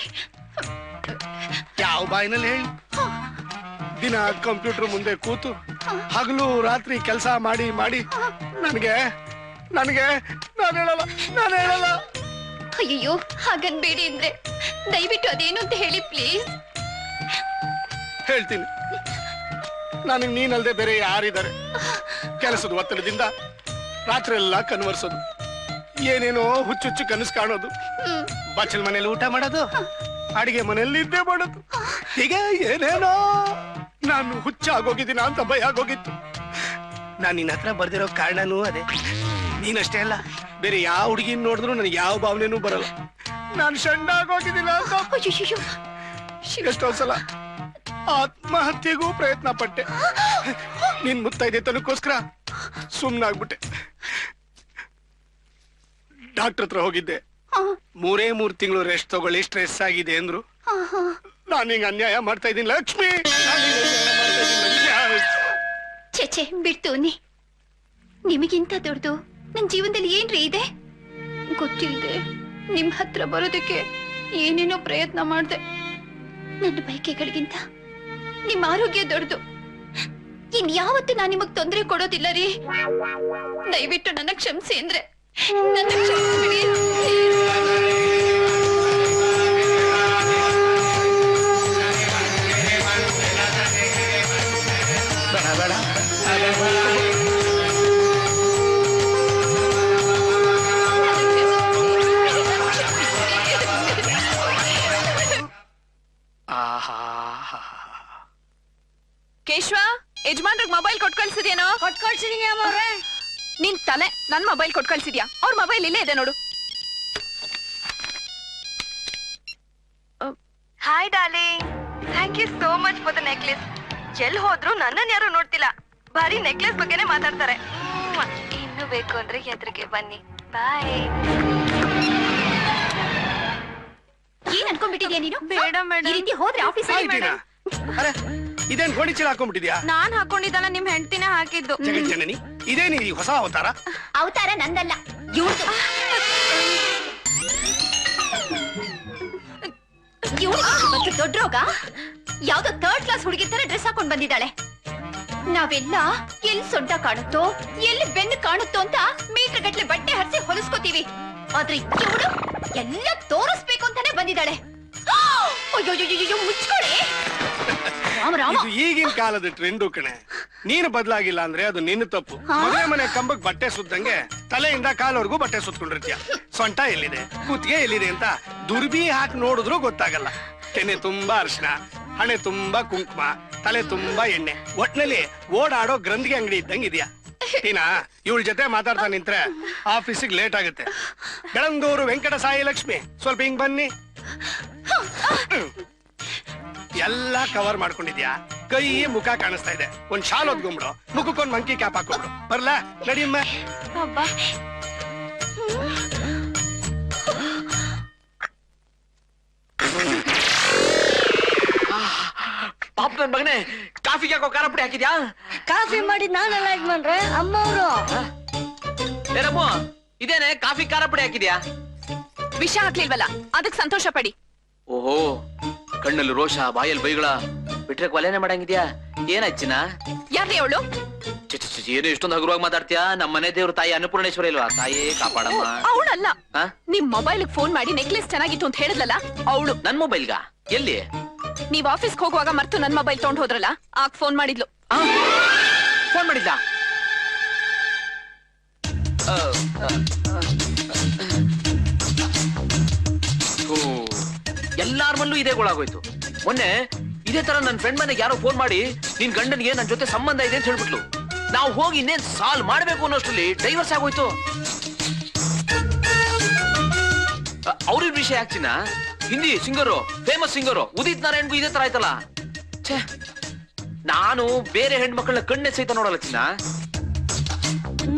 ಯಾವ ಬಾಯಿನಲ್ಲಿ ಹೇಳಿ? ದಿನ ಕಂಪ್ಯೂಟರ್ ಮುಂದೆ ಕೂತು ಹಗಲು ರಾತ್ರಿ ಕೆಲಸ ಮಾಡಿ ನನಗೆ ನಾನು ಹೇಳಲ್ಲ. ಅಯ್ಯೋ, ಹಾಗನ್ಬೇಡಿ ಅಂದ್ರೆ ದಯವಿಟ್ಟು ಅದೇನು ಅಂತ ಹೇಳಿ ಪ್ಲೀಸ್. ಹೇಳ್ತೀನಿ. ನನಗೆ ನೀನಲ್ದೆ ಬೇರೆ ಯಾರಿದ್ದಾರೆ? ಕೆಲಸದ ಒತ್ತಡದಿಂದ ರಾತ್ರಿ ಎಲ್ಲ ಕನ್ವರ್ಸೋದು, ಏನೇನೋ ಹುಚ್ಚು ಕನಸು ಕಾಣೋದು, ಬಚ್ಚಲ್ ಮನೇಲಿ ಊಟ ಮಾಡೋದು, ಅಡಿಗೆ ಮನೆಯಲ್ಲಿ ನಿದ್ದೆ ಮಾಡೋದು, ಹೀಗೆ ಏನೇನೋ. ನಾನು ಹುಚ್ಚ ಆಗೋಗಿದ್ದೀನ ಅಂತ ಭಯ ಆಗೋಗಿತ್ತು. ನಾನು ನಿನ್ನ ಹತ್ರ ಬರ್ದಿರೋ ಕಾರಣನೂ ಅದೇ. ನೀನಷ್ಟೇ ಅಲ್ಲ, ಬೇರೆ ಯಾವ ಹುಡುಗಿನ ನೋಡಿದ್ರು ನನಗೆ ಯಾವ ಭಾವನೆನೂ ಬರಲ್ಲ. ನಾನು ಸಣ್ಣ ಆಗೋಗಿದ್ದೀನ ಅಂತ ಎಷ್ಟೊಂದ್ಸಲ ಆತ್ಮಹತ್ಯೆಗೂ ಪ್ರಯತ್ನ ಪಟ್ಟೆ. ನಿನ್ ಮುತ್ತೈದೆ ತನಕ್ಕೋಸ್ಕರ ಸುಮ್ನಾಗ್ಬಿಟ್ಟೆ. ಡಾಕ್ಟರ್ ಹತ್ರ ಹೋಗಿದ್ದೆ. 3 ತಿಂಗಳು ರೆಸ್ಟ್ ತಗೊಳ್ಳಿ, ಸ್ಟ್ರೆಸ್ ಆಗಿದೆ ಅಂದ್ರು. ನಾನು ಹಿಂಗ ಅನ್ಯಾಯ ಮಾಡ್ತಾ ಇದ್ದೀನಿ ಲಕ್ಷ್ಮಿ. ಚೇಚೆ ಬಿಡ್ತು ನೀ. ನಿಮಗಿಂತ ದೊಡ್ಡದು ನನ್ ಜೀವನದಲ್ಲಿ ಏನ್ರಿ ಇದೆ? ಗೊತ್ತಿಲ್ಲದೆ ನಿಮ್ ಹತ್ರ ಬರೋದಕ್ಕೆ ಏನೇನೋ ಪ್ರಯತ್ನ ಮಾಡ್ದೆ. ನನ್ನ ಬಯಕೆಗಳಿಗಿಂತ ನಿಮ್ ಆರೋಗ್ಯ ದೊಡ್ಡದು. ಇನ್ಯಾವತ್ತು ನಾನು ನಿಮಗ್ ತೊಂದರೆ ಕೊಡೋದಿಲ್ಲ ರೀ. ದಯವಿಟ್ಟು ನನ್ನ ಕ್ಷಮಿಸಿ ಅಂದ್ರೆ ನನ್ನ ಕ್ಷಮಿಸ್ಬಿಡಿ. ಕೇಶವ, ಯಜಮಾನ್ರಿಗೆ ಮೊಬೈಲ್ ಕೊಟ್ ಕಳ್ಸಿದ್ಯೇನೋ? ಕೊಟ್ಕೊಳ್ಸಿದೀನಿ ಅಮ್ಮವ್ರೆ. ನಿನ್ ತಲೆ, ನನ್ ಮೊಬೈಲ್ ಕೊಟ್ ಕಳ್ಸಿದ್ಯಾ? ಅವ್ರ ಮೊಬೈಲ್ ಇಲ್ಲೇ ಇದೆ ನೋಡು. Hi darling, thank you so much for the necklace. ಎಲ್ಲಿ ಹೋದ್ರು ನನ್ನನ್ನು ಯಾರು ನೋಡ್ತಿಲ್ಲ, ಬರೀ ನೆಕ್ಲೆಸ್ ಬಗ್ಗೆನೇ ಮಾತಾಡ್ತಾರೆ. ಇನ್ನು ಬೇಕು ಅಂದ್ರೆ ಎದುರಿಗೆ ಬನ್ನಿ. ಬಾಯ್. ಏನ್ ಅನ್ಕೊಂಡ್ಬಿಟ್ಟಿದ್ಯಾ ನೀನು? ಬೇಡ ಮೇಡಮ್. ಈ ರೀತಿ ಹೋದ್ರೆ ಆಫೀಸಲ್ಲಿ ಅರೆ ಇದೇನ್ ಗೋಣಿ ಚೀಲ ಹಾಕೊಂಡ್ಬಿಟ್ಟಿದ್ಯಾ? ನಾನ್ ಹಾಕೊಂಡಿದ್ದಲ್ಲ, ನಿಮ್ ಹೆಂಡತಿನೇ ಹಾಕಿದ್ದು. ಜಗಜ್ಜನನಿ, ಇದೇನಿ ಈ ಹೊಸ ಅವತಾರ? ಅವತಾರ ನಂದಲ್ಲ, ಇವ್ಳ್ದು. ಇವಳು ದೊಡ್ಡ ರೋಗ. ಯಾವ್ದೋ 3rd ಕ್ಲಾಸ್ ಹುಡುಗಿ ತರ ಡ್ರೆಸ್ ಹಾಕೊಂಡ್ ಬಂದಿದ್ದಾಳೆ. ನಾವೆಲ್ಲ ಎಲ್ಲಿ ಸೊಂಟ ಕಾಣುತ್ತೋ, ಎಲ್ಲಿ ಬೆನ್ನು ಕಾಣುತ್ತೋ ಅಂತ ಮೀಟರ್ ಗಟ್ಲೆ ಬಟ್ಟೆ ಹರಿಸಿ ಹೊಲಿಸ್ಕೋತೀವಿ. ಆದ್ರೆ ಇವಳು ಎಲ್ಲ ತೋರಿಸ್ಬೇಕು ಅಂತಾನೆ ಬಂದಿದ್ದಾಳೆ. ಅಯ್ಯೋ ಮುಚ್ಕೊಳ್ಳಿ. ರಾಮ ರಾಮ. ಇದು ಈಗಿನ ಕಾಲದ ಟ್ರೆಂಡು ಕಣೆ. ನೀನು ಬದಲಾಗಿಲ್ಲ ಅಂದ್ರೆ ಅದು ನಿನ್ನ ತಪ್ಪು. ಮದುವೆ ಮನೆ ಕಂಬಕ್ ಬಟ್ಟೆ ಸುತ್ತಂಗೆ ತಲೆಯಿಂದ ಕಾಲವರೆಗೂ ಬಟ್ಟೆ ಸುತ್ಕೊಂಡಿರ್ತೀಯ. ಸೊಂಟ ಎಲ್ಲಿದೆ, ಕುತ್ತಿಗೆ ಎಲ್ಲಿದೆ ಅಂತ ದುರ್ಬಿ ಹಾಕಿ ನೋಡಿದ್ರು ಗೊತ್ತಾಗಲ್ಲ. ಕೆನೆ ತುಂಬಾ ಅರ್ಶನ, ಹಣೆ ತುಂಬಾ ಕುಂಕುಮ, ತಲೆ ತುಂಬಾ ಎಣ್ಣೆ, ಒಟ್ನಲ್ಲಿ ಓಡಾಡೋ ಗ್ರಂಥಿಗೆ ಅಂಗಡಿ ಇದ್ದಂಗೆ ಇದೆಯಾ. ಟೀನಾ, ಇವಳ ಜೊತೆ ಮಾತಾಡ್ತಾ ನಿಂತ್ರೆ ಆಫೀಸಿಗೆ ಲೇಟ್ ಆಗುತ್ತೆ. ಬೆಳಂದೂರು ವೆಂಕಟ ಸಾಯಿ ಲಕ್ಷ್ಮಿ, ಸ್ವಲ್ಪ ಹಿಂಗ್ ಬನ್ನಿ. ಎಲ್ಲ ಕವರ್ ಮಾಡ್ಕೊಂಡಿದ್ಯಾ? ಕೈ ಮುಖ ಕಾಣಿಸ್ತಾ ಇದೆ. ಒಂದ್ ಶಾಲ್ ಹೊದ್ಕೊಂಬಿಡು, ಮುಖಕ್ಕೊಂದ್ ಮಂಕಿ ಕ್ಯಾಪ್ ಹಾಕೊಂಡ್ಬಿಡು. ಬರ್ಲಾ? ನಡಿಯಮ್ಮ. ಪಾಪ ನನ್ ಮಗನೇ, ಕಾಫಿಗೆ ಯಾಕೋ ಖಾರ ಪುಡಿ ಹಾಕಿದ್ಯಾ? ಕಾಫಿ ಮಾಡಿ ನಾನೆಲ್ಲ ಯಜಮಾನ್ರೆ, ಅಮ್ಮವ್ರು. ಏನಮ್ಮ ಇದೇನೆ ಕಾಫಿ ಖಾರ ಪುಡಿ ಹಾಕಿದ್ಯಾ? ವಿಷ ಹಾಕ್ಲಿಲ್ವಲ್ಲ, ಅದಕ್ ಸಂತೋಷ ಪಡಿ. ಓಹೋ, ಕಣ್ಣಲ್ಲಿ ರೋಷ, ಬಾಯಲ್ಲಿ ಬೈಗಳ, ಬಿಟ್ರೆ ಕೊಲೆನೆ ಮಾಡಂಗಿದ್ಯಾ? ಏನಾಯ್ತಿನ? ಯಾರ್ರೀ ಅವಳು? ಏನು ಇಷ್ಟೊಂದು ಹಗುರವಾಗಿ ಮಾತಾಡ್ತೀಯಾ? ನಮ್ಮ ಮನೆ ದೇವ್ರ ತಾಯಿ ಅನ್ನಪೂರ್ಣೇಶ್ವರಿ ಇಲ್ವಾ? ತಾಯೇ ಕಾಪಾಡಮ್ಮ. ಅವಳಲ್ಲ, ನಿಮ್ ಮೊಬೈಲ್ ಫೋನ್ ಮಾಡಿ ನೆಕ್ಲೆಸ್ ಚೆನ್ನಾಗಿತ್ತು ಅಂತ ಹೇಳಿದ್ಲಲ್ಲ ಅವಳು. ನನ್ ಮೊಬೈಲ್ಗ? ಎಲ್ಲಿ? ನೀವ್ ಆಫೀಸ್ಗೆ ಹೋಗುವಾಗ ಮರ್ತು ನನ್ ಮೊಬೈಲ್ ತಗೊಂಡ್ ಹೋದ್ರಲ್ಲ, ಆಗ ಫೋನ್ ಮಾಡಿದ್ಲು. ಫೋನ್ ಮಾಡಿದ್ದ? ಎಲ್ಲಾರ್ಮಲ್ಲೂ ಇದೇ ಗೋಳಾಗೋಯ್ತು. ಮೊನ್ನೆ ಇದೇ ತರ ನನ್ ಫ್ರೆಂಡ್ ಮನೆಗೆ ಯಾರೋ ಫೋನ್ ಮಾಡಿ ನಿನ್ ಗಂಡನಿಗೆ ನನ್ ಜೊತೆ ಸಂಬಂಧ ಇದೆ ಅಂತ ಹೇಳ್ಬಿಟ್ಲು. ನಾವು ಹೋಗಿ ಇನ್ನೇನ್ ಸಾಲ್ವ್ ಮಾಡ್ಬೇಕು ಅನ್ನೋಷ್ಟರಲ್ಲಿ ಡೈವರ್ಸ್ ಆಗೋಯ್ತು. ಅವ್ರಿಗ್ ವಿಷಯ ಯಾಕ್ಚಿನ? ಹಿಂದಿ ಸಿಂಗರು, ಫೇಮಸ್ ಸಿಂಗರು ಉದಿತ್ ನಾರಾಯಣ್ಗೂ ಇದೇ ತರ ಆಯ್ತಲ್ಲ. ಛೇ, ನಾನು ಬೇರೆ ಹೆಣ್ಮಕ್ಳನ್ನ ಕಣ್ಣೆ ಸಹಿತ ನೋಡಲ್ಲ ಚಿನ್ನ.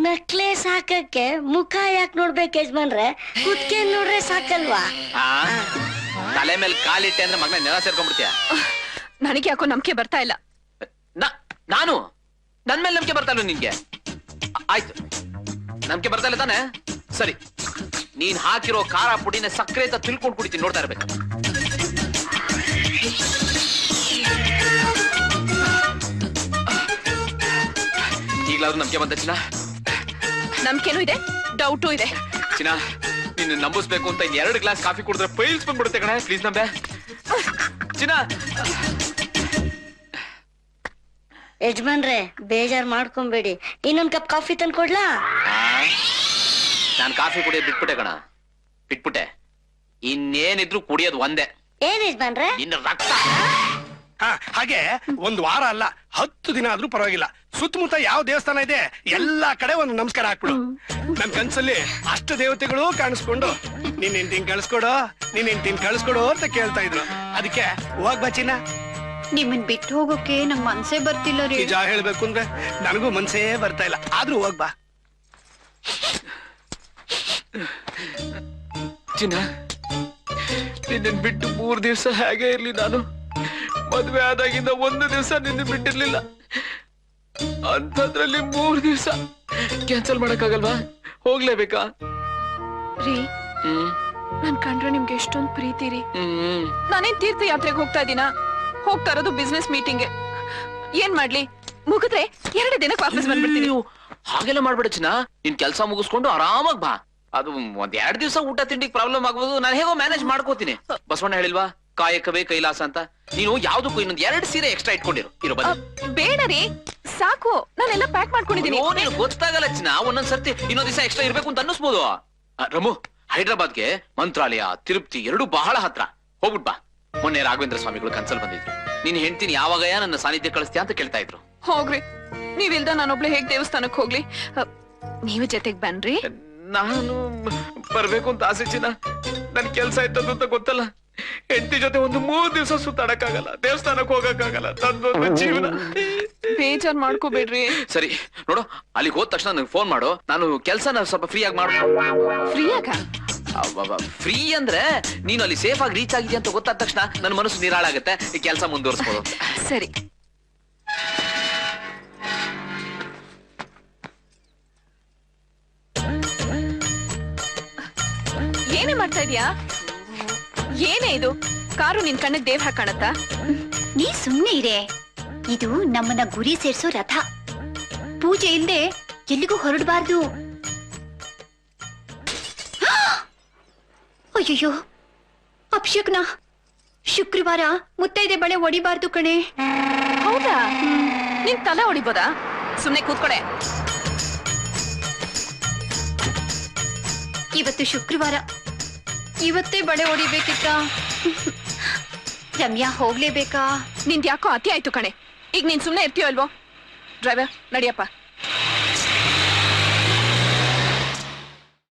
ನೆಕ್ಲೆಸ್ ಹಾಕಕ್ಕೆ ಮುಖ ಯಾಕೆ ನೋಡ್ಬೇಕು ಯಜಮಾನ್ರೆ? ಕುತ್ಕೆ ನೋಡ್ರೆ ಸಾಕಲ್ವಾ? ತಲೆ ಮೇಲೆ ಕಾಲಿಟ್ಟೆ ಅಂದ್ರೆ ಮಗನ ನೆಲ ಸೇರ್ಕೊಂಡ್ಬಿಡ್ತೀಯ. ನನಗೆ ಯಾಕೋ ನಂಬಿಕೆ ಬರ್ತಾ ಇಲ್ಲ. ನಾನು ನನ್ ಮೇಲೆ ನಂಬಿಕೆ ಬರ್ತಾ ಇಲ್ಲ ನಿನ್ಗೆ? ಆಯ್ತು, ನಂಬಿಕೆ ಬರ್ತಾ ಇಲ್ಲ ತಾನೆ? ಸರಿ, ನೀನ್ ಹಾಕಿರೋ ಖಾರ ಪುಡಿನ ಸಕ್ಕರೆ ಅಂತ ತಿಳ್ಕೊಂಡು ಕುಡಿತೀನಿ, ನೋಡ್ತಾ ಇರ್ಬೇಕು. ಈಗ್ಲಾದ್ರೂ ನಂಬಿಕೆ ಬಂದ ಚಿನ್ನ? ನಂಬಿಕೆನೂ ಇದೆ, ಡೌಟು ಇದೆ. ಚಿನ್ನ, ನಿನ್ನ ನಂಬಿಸ್ಬೇಕು ಅಂತ 2 ಗ್ಲಾಸ್ ಕಾಫಿ ಕುಡಿದ್ರೆ ಪೈಲ್ಸ್ ಬಂದ್ಬಿಡುತ್ತೆ ಕಣೆ. ಪ್ಲೀಸ್ ನಂಬೆ ಚಿನ್ನ. ಯಜಮಾನ್ರೆ, ಬೇಜಾರ್ ಮಾಡ್ಕೊಂಬೇಡಿ, ಇನ್ನೊಂದ್ ಕಪ್ ಕಾಫಿ ತಂದು ಕೊಡ್ಲಾ? ನಾನ್ ಕಾಫಿ ಕುಡಿಯೋದು ಬಿಟ್ಬಿಟ್ಟೆ ಕಣ, ಬಿಟ್ಬಿಟ್ಟೆ. ಇನ್ನೇನಿದ್ರು ಕುಡಿಯೋದು ಒಂದೇ. ಏನ್ ಯಜಮಾನ್ರೆ? ನಿನ್ನ ರಕ್ತ. ಹಾಗೆ 1 ವಾರ ಅಲ್ಲ, 10 ದಿನ ಆದ್ರೂ ಪರವಾಗಿಲ್ಲ. ಸುತ್ತಮುತ್ತ ಯಾವ ದೇವಸ್ಥಾನ ಇದೆ ಎಲ್ಲಾ ಕಡೆ ಒಂದು ನಮಸ್ಕಾರ ಹಾಕ್ಬಿಡು. ನನ್ ಕನ್ಸಲ್ಲಿ ಅಷ್ಟ ದೇವತೆಗಳು ಕಾಣಿಸ್ಕೊಂಡು ನಿನ್ ಹೆಂಡತಿನ್ ಕಳ್ಸ್ಕೊಡು, ನಿನ್ ಹೆಂಡತಿನ್ ಕಳ್ಸ್ಕೊಡು ಅಂತ ಕೇಳ್ತಾ ಇದ್ರು. ಅದಕ್ಕೆ ಹೋಗ್ಬಾ ಚಿನ್ನ. ನಿಮ್ಮನ್ ಬಿಟ್ಟು ಹೋಗೋಕೆ ನಂಗ್ ಮನ್ಸೇ ಬರ್ತಿಲ್ಲ ರೀ. ನಿಜ ಹೇಳ್ಬೇಕು ಅಂದ್ರೆ ನನಗೂ ಮನ್ಸೇ ಬರ್ತಾ ಇಲ್ಲ, ಆದ್ರೂ ಹೋಗ್ಬಾ. ಚಿನ್ನ, ನಿನ್ನ ಬಿಟ್ಟು 3 ದಿವಸ ಹಾಗೆ ಇರ್ಲಿ. ನಾನು ಮದ್ವೆ ಆದಾಗಿಂದ 1 ದಿವಸ ನಿನ್ನ ಬಿಟ್ಟಿರ್ಲಿಲ್ಲ. ಅಂಥದ್ರಲ್ಲಿ 3 ದಿವಸ ಕ್ಯಾನ್ಸಲ್ ಮಾಡಕ್ಕಾಗಲ್ವಾ? ಹೋಗ್ಲೇಬೇಕಾ? ರೀ ಹ್ಮ್ ನನ್ ಕಂಡ್ರೆ ನಿಮ್ಗೆ ಎಷ್ಟೊಂದ್ ಪ್ರೀತಿ ರೀ. ಹ್ಮ್ ನಾನೇನ್ ತೀರ್ಥಯಾತ್ರೆಗೆ ಹೋಗ್ತಾ ಇದೀನಾ? ಹೋಗ್ತಾ ಇರೋದು ಬಿಸ್ನೆಸ್ ಮೀಟಿಂಗ್ಗೆ. ಏನ್ ಮಾಡ್ಲಿ, ಮುಗಿದ್ರೆ 2 ದಿನಕ್ಕೆ ವಾಪಸ್ ಬಂದ್ಬಿಡ್ತೀನಿ. ಅಯ್ಯೋ, ಹಾಗೆಲ್ಲ ಮಾಡ್ಬೇಡ ಚಿನ್ನ. ನಿನ್ ಕೆಲ್ಸ ಮುಗಿಸ್ಕೊಂಡು ಆರಾಮಾಗ್ ಬಾ. ಅದು 1-2 ದಿವಸ ಊಟ ತಿಂಡಿಗೆ ಪ್ರಾಬ್ಲಮ್ ಆಗ್ಬೋದು, ನಾನು ಹೇಗೋ ಮ್ಯಾನೇಜ್ ಮಾಡ್ಕೋತೀನಿ. ಬಸವಣ್ಣ ಹೇಳಿಲ್ವಾ, ಕಾಯಕವೇ ಕೈಲಾಸ ಅಂತ? ನೀನು ಯಾವ್ದಕ್ಕೂ ಇನ್ನೊಂದ್ 2 ಸೀರೆ ಎಕ್ಸ್ಟ್ರಾ ಇಟ್ಕೊಂಡಿರು. ಇರೋ ಬನ್ನಿ. ಬೇಡ ರೀ, ಸಾಕು. ನಾನೆಲ್ಲ ಪ್ಯಾಕ್ ಮಾಡ್ಕೊಂಡಿದೀನಿ. ನೀನು ಗೊತ್ತಾಗಲ್ಲ ಚಿನ್ನ, ಒಂದೊಂದ್ ಸರ್ತಿ ಇನ್ನೊಂದ್ ದಿವಸ ಎಕ್ಸ್ಟ್ರಾ ಇರ್ಬೇಕು ಅಂತ ಅನ್ನಿಸ್ಬೋದು. ರಮು, ಹೈದ್ರಾಬಾದ್ಗೆ ಮಂತ್ರಾಲಯ, ತಿರುಪತಿ 2 ಬಹಳ ಹತ್ರ. ಹೋಗ್ಬಿಟ್ ಬಾ. ಮೊನ್ನೆ ರಾಘವೇಂದ್ರ ಸ್ವಾಮಿಗಳು ಕನ್ಸಲ್ ಬಂದಿದ್ರು. ನೀನ್ ಹೆಂಡ್ತೀನಿ ಯಾವಾಗ ನನ್ನ ಸಾನ್ನಿಧ್ಯ ಕಳಿಸ್ತೀಯ ಅಂತ ಕೇಳ್ತಾ ಇದ್ರು. ಹೋಗ್ರಿ, ನೀವಿಲ್ದ ನಾನೊಬ್ಳೆ ಹೇಗ್ ದೇವಸ್ಥಾನಕ್ ಹೋಗ್ಲಿ? ನೀವು ಜೊತೆಗ್ ಬನ್ರಿ. ನಾನು ಬರ್ಬೇಕು ಅಂತ ಆಸೆ ಚಿನ್ನ. ನನ್ ಕೆಲ್ಸ ಇತ್ತದು ಅಂತ ಗೊತ್ತಲ್ಲ. ಹೆಂಡತಿ ಜೊತೆ ಒಂದು 3 ದಿವಸ ಸುತ್ತಾಡಕ್ಕಾಗಲ್ಲ, ದೇವಸ್ಥಾನಕ್ಕೆ ಹೋಗಕ್ಕಾಗಲ್ಲ. ನಂದೊಂದು ಜೀವನ. ಬೇಜಾರ್ ಮಾಡ್ಕೋಬೇಡ್ರಿ. ಸರಿ ನೋಡು, ಅಲ್ಲಿಗೆ ಹೋದ ತಕ್ಷಣ ನಂಗೆ ಫೋನ್ ಮಾಡು. ನಾನು ಕೆಲ್ಸನ ಸ್ವಲ್ಪ ಫ್ರೀ ಆಗಿ ಮಾಡ್ಕೊ. ಫ್ರೀ ಅಂದ್ರೆ ನೀನು ಅಲ್ಲಿ ಸೇಫ್ ಆಗಿ ರೀಚ್ ಆಗಿದ್ಯಾ ಅಂತ ಗೊತ್ತಾದ ತಕ್ಷಣ ನನ್ನ ಮನಸ್ಸು ನಿರಾಳಾಗತ್ತೆ, ಈ ಕೆಲಸ ಮುಂದುವರಿಸಬಹುದು. ಸರಿ. ಏನೇ ಮಾಡ್ತಾ ಇದೀಯಾ? ಏನೇ ಇದು? ಕಾರು ನಿನ್ ಕಣ್ಣಿಗೆ ದೇವ್ ಹಾಕಣತ್ತಾ? ನೀ ಸುಮ್ನೆ ಇರೇ. ಇದು ನಮ್ಮನ್ನ ಗುರಿ ಸೇರ್ಸೋ ರಥ. ಪೂಜೆ ಇಲ್ದೆ ಎಲ್ಲಿಗೂ ಹೊರಡಬಾರ್ದು. ಅಯ್ಯಯ್ಯೋ, ಅಭಿಷೇಕ್ನ ಶುಕ್ರವಾರ ಮುತ್ತೈದೆ ಬಳೆ ಹೊಡಿಬಾರ್ದು ಕಣೆ. ಹೌದಾ? ನಿನ್ ತಲೆ ಹೊಡಿಬೋದಾ? ಸುಮ್ನೆ ಕೂತ್ಕೊಡೆ. ಇವತ್ತು ಶುಕ್ರವಾರ, ಇವತ್ತೇ ಬಳೆ ಹೊಡಿಬೇಕಿತ್ತ? ರಮ್ಯಾ, ಹೋಗ್ಲೇಬೇಕಾ? ನಿಂದ್ ಯಾಕೋ ಅತಿ ಆಯ್ತು ಕಣೆ. ಈಗ ನೀನ್ ಸುಮ್ನೆ ಇರ್ತೀಯೋ ಅಲ್ವೋ? ಡ್ರೈವರ್ ನಡಿಯಪ್ಪ.